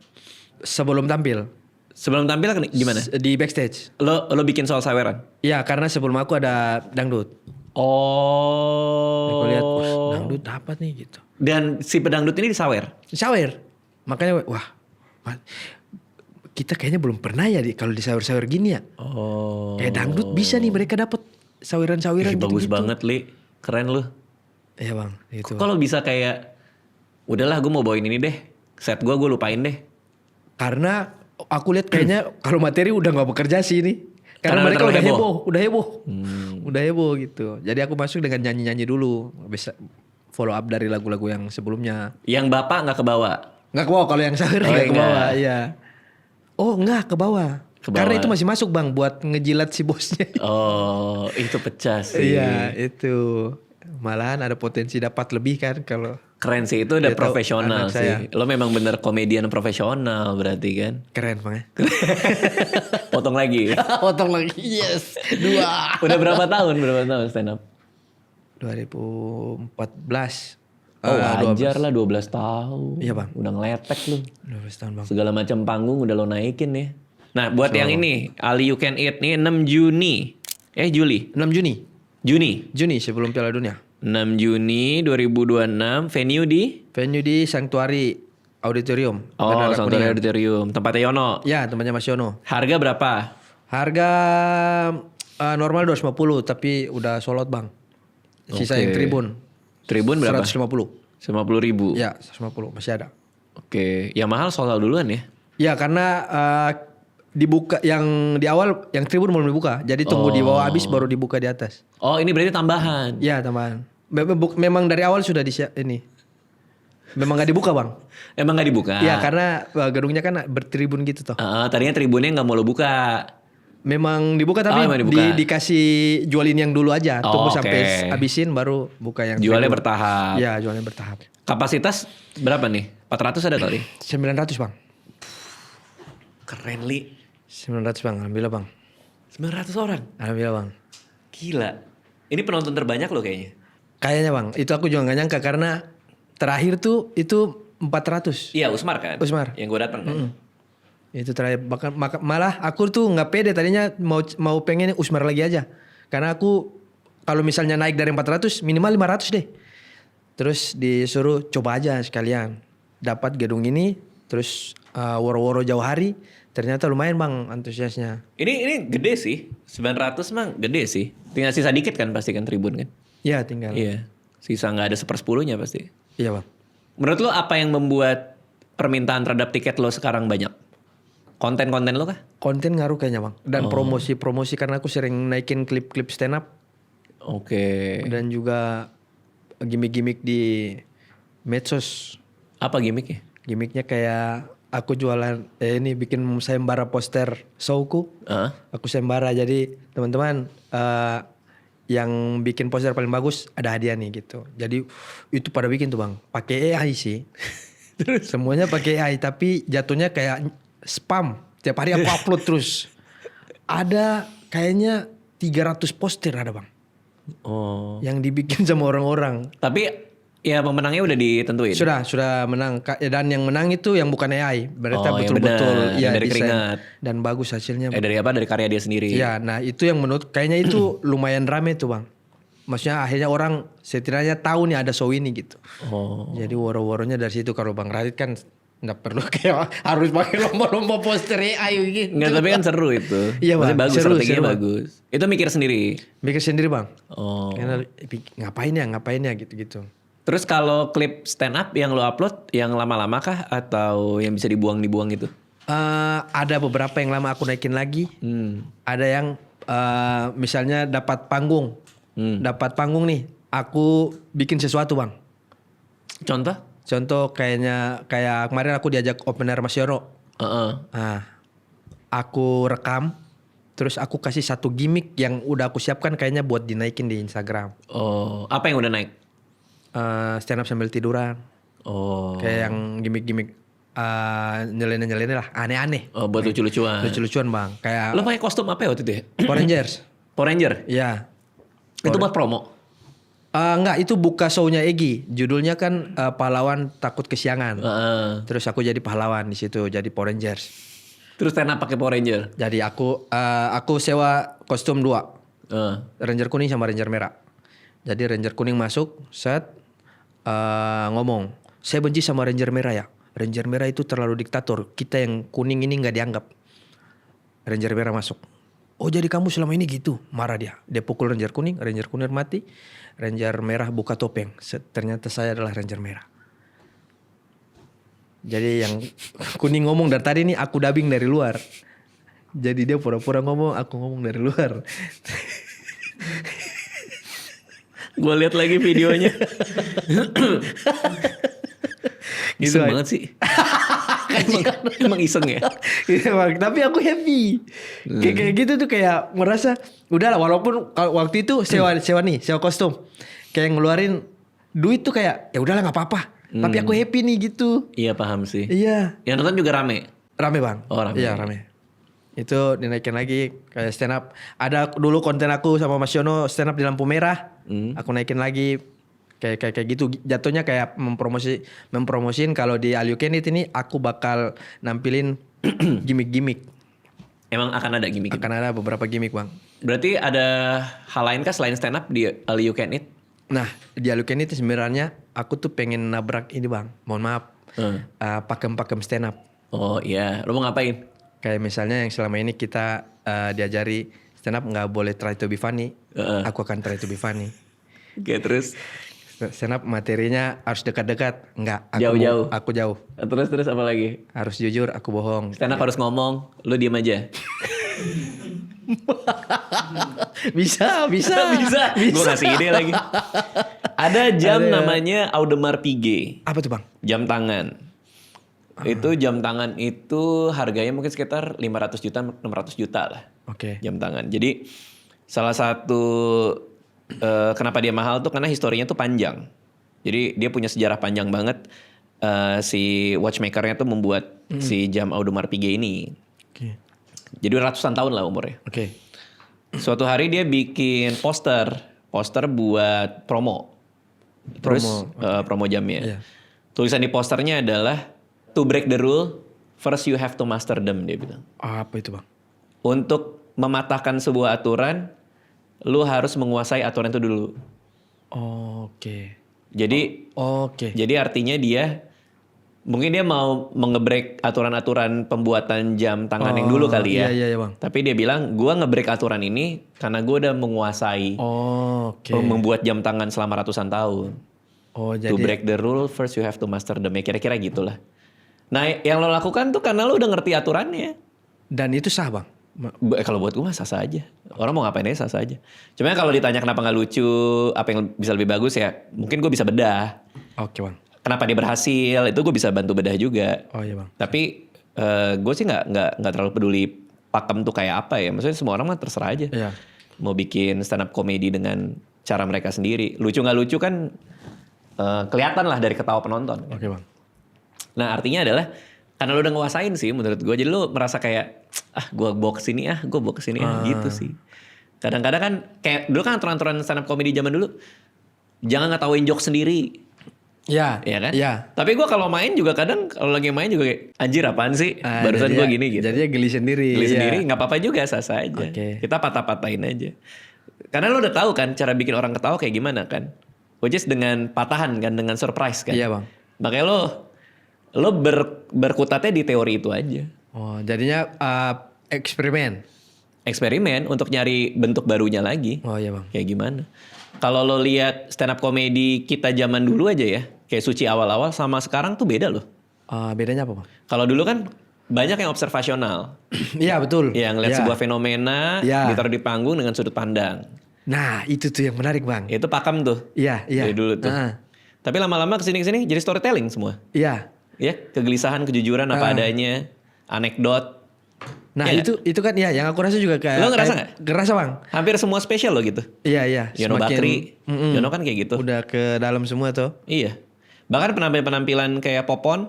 Sebelum tampil Sebelum tampil gimana? di backstage. Lo bikin soal saweran? Iya karena sebelum aku ada dangdut. Oh. Aku lihat wah dangdut dapat nih gitu. Dan si pedangdut ini disawer. Sawer. Makanya wah kita kayaknya belum pernah ya kalau di sawer-sawer gini ya. Oh. Kayak dangdut bisa nih mereka dapat saweran-saweran gitu. Bagus banget Li, keren lo. Iya bang, itu. Kalau bisa kayak, udahlah gue mau bawain ini deh, set gue lupain deh. Karena aku lihat kayaknya kalau materi udah nggak bekerja sih ini. Karena Karena mereka terlalu udah heboh. heboh, udah heboh gitu. Jadi aku masuk dengan nyanyi-nyanyi dulu, bisa follow up dari lagu-lagu yang sebelumnya. Yang bapak nggak kebawa. Nggak ke bawah kalau yang sawer Oh, nggak ke bawah, enggak. iya. Oh nggak ke bawah. Ke bawah. Karena itu masih masuk bang buat ngejilat si bosnya. Oh, itu pecah sih. Iya itu. Malahan ada potensi dapat lebih kan kalau Keren sih, itu udah Dia tahu profesional anak saya. sih. Lo memang bener komedian profesional berarti kan. keren bang ya. Potong lagi. Potong lagi, yes. 2. Berapa tahun stand up? 2014. Oh wajar lah 12 tahun. Iya, Bang. Udah ngeletek lu. 12 tahun bang. Segala macam panggung udah lo naikin ya. Nah buat yang ini, Ali You Can Eat nih 6 Juni. Juli. 6 Juni. Juni Sebelum Piala Dunia. 6 Juni 2026. Venue di? Venue di Sanctuary Auditorium. Oh, Bandara Sanctuary Kuningan. Auditorium. Tempatnya Yono. Ya tempatnya Mas Yono. Harga berapa? Harga normal 250 tapi udah sold out bang. Sisa Oke. yang tribun. Tribun berapa? 150. 50.000. Ya 150 masih ada. Oke. Yang mahal sold out duluan ya? Ya karena dibuka yang di awal yang tribun belum dibuka. Jadi tunggu di bawah habis baru dibuka di atas. Oh ini berarti tambahan. Ya tambahan. Memang dari awal sudah ini. Memang gak dibuka bang. Emang gak dibuka? Iya karena gedungnya kan bertribun gitu toh. Tadinya tribunnya gak mau lo buka. Memang dibuka tapi emang dibuka. dikasih jualin yang dulu aja. Tunggu oke. sampai habisin baru buka yang Jualnya kedua. bertahap. Iya, jualnya bertahap. Kapasitas berapa nih? 400 ada kali? 900 bang. Keren Li. 900 bang, alhamdulillah bang. 900 orang. Alhamdulillah bang. Gila. Ini penonton terbanyak loh kayaknya. Kayaknya bang, itu aku juga gak nyangka karena terakhir tuh itu 400. Iya Usmar kan? Usmar. Yang gue datang kan? Itu terakhir malah aku tuh nggak pede tadinya mau pengen Usmar lagi aja. Karena aku kalau misalnya naik dari 400 minimal 500 deh. Terus disuruh coba aja sekalian. Dapat gedung ini terus woro-woro jauh hari ternyata lumayan bang antusiasnya. Ini gede sih. 900 mah gede sih. Tinggal sisa dikit kan pasti kan tribun kan? Iya tinggal. Iya. Sisa nggak ada 1/10-nya pasti. Iya bang. Menurut lo apa yang membuat permintaan terhadap tiket lo sekarang banyak? Konten-konten lo kah? Konten ngaruh kayaknya bang. Dan promosi karena aku sering naikin klip-klip stand up. Oke. Dan juga gimmick-gimmick di medsos. Apa gimmicknya? Gimmicknya kayak aku jualan ini bikin sayembara poster showku. Heeh. Aku sayembara jadi teman-teman yang bikin poster paling bagus ada hadiah nih gitu. Jadi itu pada bikin tuh bang. Pakai AI sih. Terus semuanya pakai AI tapi jatuhnya kayak spam. Tiap hari aku upload terus. Ada kayaknya 300 poster ada bang. Oh. Yang dibikin sama orang-orang. Tapi ya pemenangnya udah ditentuin. Sudah menang. Dan yang menang itu yang bukan AI. Berarti Oh, yang betul-betul benar. ya Yang dari desain. keringat. Dan bagus hasilnya. Dari apa? Dari karya dia sendiri. Iya, nah itu yang menurut kayaknya itu lumayan rame tuh bang. Maksudnya akhirnya orang setidaknya tahu nih ada show ini gitu. Oh. Jadi woro-woronya dari situ. Kalau Bang Radit kan nggak perlu kayak harus pakai lomba-lomba poster AI gitu. Enggak, tapi kan seru itu. Iya, Bang. Maksudnya bagus, Seru, strateginya Bang. bagus. Itu mikir sendiri. Mikir sendiri bang. Oh. Karena ngapain ya gitu-gitu. Terus kalau klip stand up yang lo upload yang lama-lama kah atau yang bisa dibuang-dibuang gitu? Ada beberapa yang lama aku naikin lagi. Ada yang misalnya dapat panggung. Dapat panggung nih. Aku bikin sesuatu bang. Contoh? Contoh kayak kemarin aku diajak open air Mas Yoro. Heeh. Nah, aku rekam. Terus aku kasih satu gimmick yang udah aku siapkan kayaknya buat dinaikin di Instagram. Oh, apa yang udah naik? Stand up sambil tiduran. Oh. Kayak yang gimmick-gimmick nyeleneh lah. Aneh-aneh. Oh, buat lucu-lucuan. Lucu-lucuan bang. Kayak Lo pakai kostum apa ya waktu itu ya? Power Rangers. Power Ranger? Iya. Itu buat promo? Enggak, itu buka show-nya Egi. Judulnya kan pahlawan takut kesiangan. Heeh. Terus aku jadi pahlawan di situ, jadi Power Rangers. Terus stand up pakai Power Ranger? Jadi aku sewa kostum 2. Ranger kuning sama Ranger merah. Jadi Ranger kuning masuk, set ngomong, saya benci sama Ranger merah ya. Ranger merah itu terlalu diktator. Kita yang kuning ini nggak dianggap. Ranger merah masuk. Oh jadi kamu selama ini gitu? Marah dia. Dia pukul Ranger kuning mati. Ranger merah buka topeng. Ternyata saya adalah Ranger merah. Jadi yang kuning ngomong dari tadi nih aku dubbing dari luar. Jadi dia pura-pura ngomong, aku ngomong dari luar. Gue lihat lagi videonya. Iseng Gitu, banget sih. emang iseng ya? Iya bang, tapi aku happy. Kayak gitu tuh kayak merasa udahlah walaupun waktu itu sewa kostum. Kayak ngeluarin duit tuh kayak ya udahlah nggak apa-apa. Tapi aku happy nih gitu. Iya paham sih. Iya. Yang nonton juga rame? Rame bang. Oh rame. Iya rame. Itu dinaikin lagi kayak stand up. Ada dulu konten aku sama Mas Yono stand up di lampu merah. Aku naikin lagi. Kayak gitu jatuhnya kayak mempromosiin kalau di All You Can Eat ini aku bakal nampilin gimmick-gimmick. Emang akan ada gimmick? Akan ada beberapa gimmick bang. Berarti ada hal lain kah selain stand up di All You Can Eat? Nah di All You Can Eat sebenarnya aku tuh pengen nabrak ini bang. Mohon maaf. Pakem-pakem stand up. Oh iya, lo mau ngapain? Kayak misalnya yang selama ini kita diajari stand up nggak boleh try to be funny. Aku akan try to be funny. Oke terus? Stand up materinya harus dekat-dekat. Enggak, Jauh-jauh. Aku jauh. Terus apa lagi? Harus jujur, aku bohong. Stand up harus ngomong, lo diem aja. Bisa. Gue ngasih ide lagi. Ada jam namanya Audemars Piguet. Apa tuh bang? Jam tangan. Itu jam tangan itu harganya mungkin sekitar 500 juta, 600 juta lah. Oke. jam tangan. Jadi salah satu kenapa dia mahal tuh karena historinya tuh panjang. Jadi dia punya sejarah panjang banget. Si watchmakernya tuh membuat si jam Audemars Piguet ini. Oke. Jadi ratusan tahun lah umurnya. Oke. Suatu hari dia bikin poster buat promo. Terus promo jamnya. Iya. Tulisan di posternya adalah to break the rule, first you have to master them, dia bilang. Apa itu bang? Untuk mematahkan sebuah aturan, lu harus menguasai aturan itu dulu. Oke. Jadi Oke. jadi artinya dia mungkin dia mau mengebreak aturan-aturan pembuatan jam tangan yang dulu kali ya. Iya bang. Tapi dia bilang, gua ngebreak aturan ini karena gua udah menguasai Oke. membuat jam tangan selama ratusan tahun. Oh To jadi. break the rule, first you have to master them. Ya kira-kira gitulah. Nah yang lo lakukan tuh karena lo udah ngerti aturannya. Dan itu sah bang. Kalau buat gue mah sah-sah aja. Orang mau ngapain aja sah-sah aja. Cuma kalau ditanya kenapa nggak lucu, apa yang bisa lebih bagus ya, mungkin gue bisa bedah. Oke bang. Kenapa dia berhasil, itu gue bisa bantu bedah juga. Oh iya bang. Tapi gue sih nggak terlalu peduli pakem tuh kayak apa ya. Maksudnya semua orang mah terserah aja. Iya. Mau bikin stand up comedy dengan cara mereka sendiri. Lucu nggak lucu kan kelihatan lah dari ketawa penonton. Oke bang. Nah artinya adalah karena lo udah nguasain sih menurut gue. Jadi lo merasa kayak gue bawa kesini gue bawa kesini gitu sih. Kadang-kadang kan kayak dulu kan aturan-aturan stand up comedy zaman dulu. Jangan ngetawain joke sendiri. Iya. Iya kan? Iya. Tapi gue kalau main juga kadang kalau lagi main juga kayak anjir apaan sih? Barusan gue gini gitu. Jadinya geli sendiri. Geli iya. sendiri nggak apa-apa juga sah-sah aja. Oke. Kita patah-patahin aja. Karena lo udah tahu kan cara bikin orang ketawa kayak gimana kan? Which is dengan patahan kan, dengan surprise kan. Iya bang. Makanya lo berkutatnya di teori itu aja. Oh jadinya eksperimen. Eksperimen untuk nyari bentuk barunya lagi. Oh iya bang. Kayak gimana? Kalau lo lihat stand up comedy kita zaman dulu aja ya, kayak Suci awal-awal sama sekarang tuh beda loh. Bedanya apa bang? Kalau dulu kan banyak yang observasional. Iya betul. Ya ngeliat Iya. sebuah fenomena Iya. ditaruh di panggung dengan sudut pandang. Nah itu tuh yang menarik bang. Itu pakem tuh. Iya iya. Dari dulu tuh. Tapi lama-lama kesini-kesini jadi storytelling semua. Iya. Ya kegelisahan, kejujuran apa adanya, anekdot. Nah Iya itu kan ya yang aku rasa juga kayak. Lo ngerasa kayak- Ngerasa bang. Hampir semua spesial loh gitu. Iya iya. Yono Bakri, Yono kan kayak gitu. Udah ke dalam semua tuh. Iya. Bahkan penampilan kayak Popon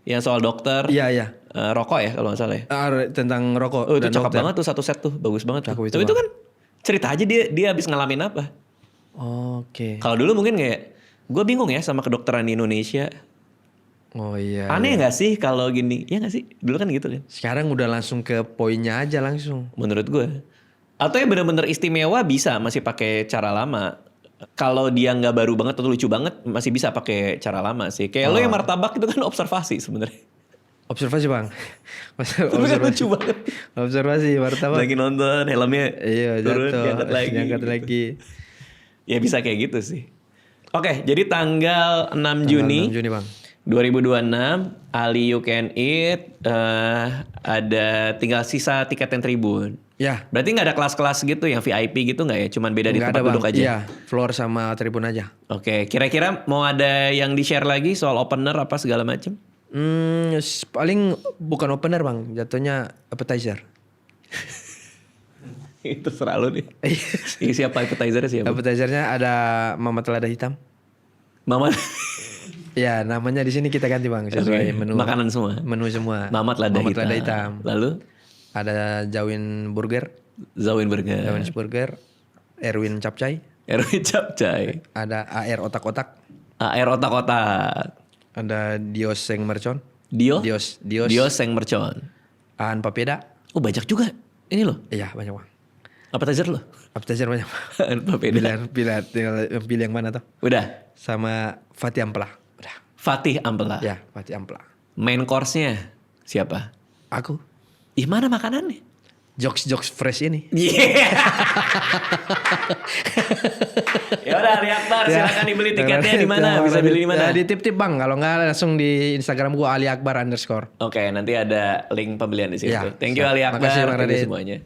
yang soal dokter, Iya iya. rokok ya kalau nggak salah ya. Tentang rokok. Oh itu dan cakep dokter. banget tuh satu set tuh, bagus banget. Cakep Tuh. itu, Tapi itu Bang. kan cerita aja dia habis ngalamin apa. Oke. Kalau dulu mungkin kayak gue bingung ya sama kedokteran di Indonesia. Oh iya. Aneh nggak sih kalau gini? Ya nggak sih? Dulu kan gitu kan. Sekarang udah langsung ke poinnya aja langsung. Menurut gue. Atau yang bener-bener istimewa bisa masih pakai cara lama. Kalau dia nggak baru banget atau lucu banget masih bisa pakai cara lama sih. Kayak lo yang martabak itu kan observasi sebenarnya. Observasi bang. Tapi kan lucu banget. Observasi martabak. Lagi nonton helmnya Iya turun jatuh. diangkat lagi. Diangkat lagi. Ya bisa kayak gitu sih. Oke, jadi tanggal 6 Juni 6 Juni bang. 2026 Ali You Can Eat ada tinggal sisa tiket yang tribun. Ya. Berarti nggak ada kelas-kelas gitu yang VIP gitu nggak ya? Cuman beda di Nggak tempat ada, Bang. duduk aja. Iya. Floor sama tribun aja. Oke, kira-kira mau ada yang di-share lagi soal opener apa segala macem? Paling bukan opener bang. Jatuhnya appetizer. Itu terserah lu nih. Siapa appetizernya siapa? Appetizernya ada mamat lada hitam. Mama. Ya namanya di sini kita ganti bang sesuai menu. Makanan semua. Menu semua. Mamat lada hitam. Lalu Ada Jawin Burger. Zawin Burger. Jawin Burger. Erwin Capcay. Erwin Capcay. Ada AR Otak-Otak. AR otak-otak. Ada Dios Seng Mercon. Dio? Dios. Dios yang mercon. Aan Papeda. Oh banyak juga. Ini loh. Iya banyak bang. Appetizer loh. Appetizer banyak. Apa beda? Tinggal pilih yang mana tuh. Udah. Sama Fatih Ampela. Udah. Fatih Ampela. Ya Fatih Ampela. Main course-nya siapa? Aku. Ih mana makanannya? Jokes fresh ini. Yeah. Ya udah Ali Akbar silakan dibeli tiketnya di mana? Bisa beli di mana? Di tip-tip bang. Kalau nggak langsung di Instagram gua Ali Akbar _. Oke, nanti ada link pembelian di situ. Ya, Thank you siap. Ali Akbar. Makasih, Bang Thank you Radit. semuanya.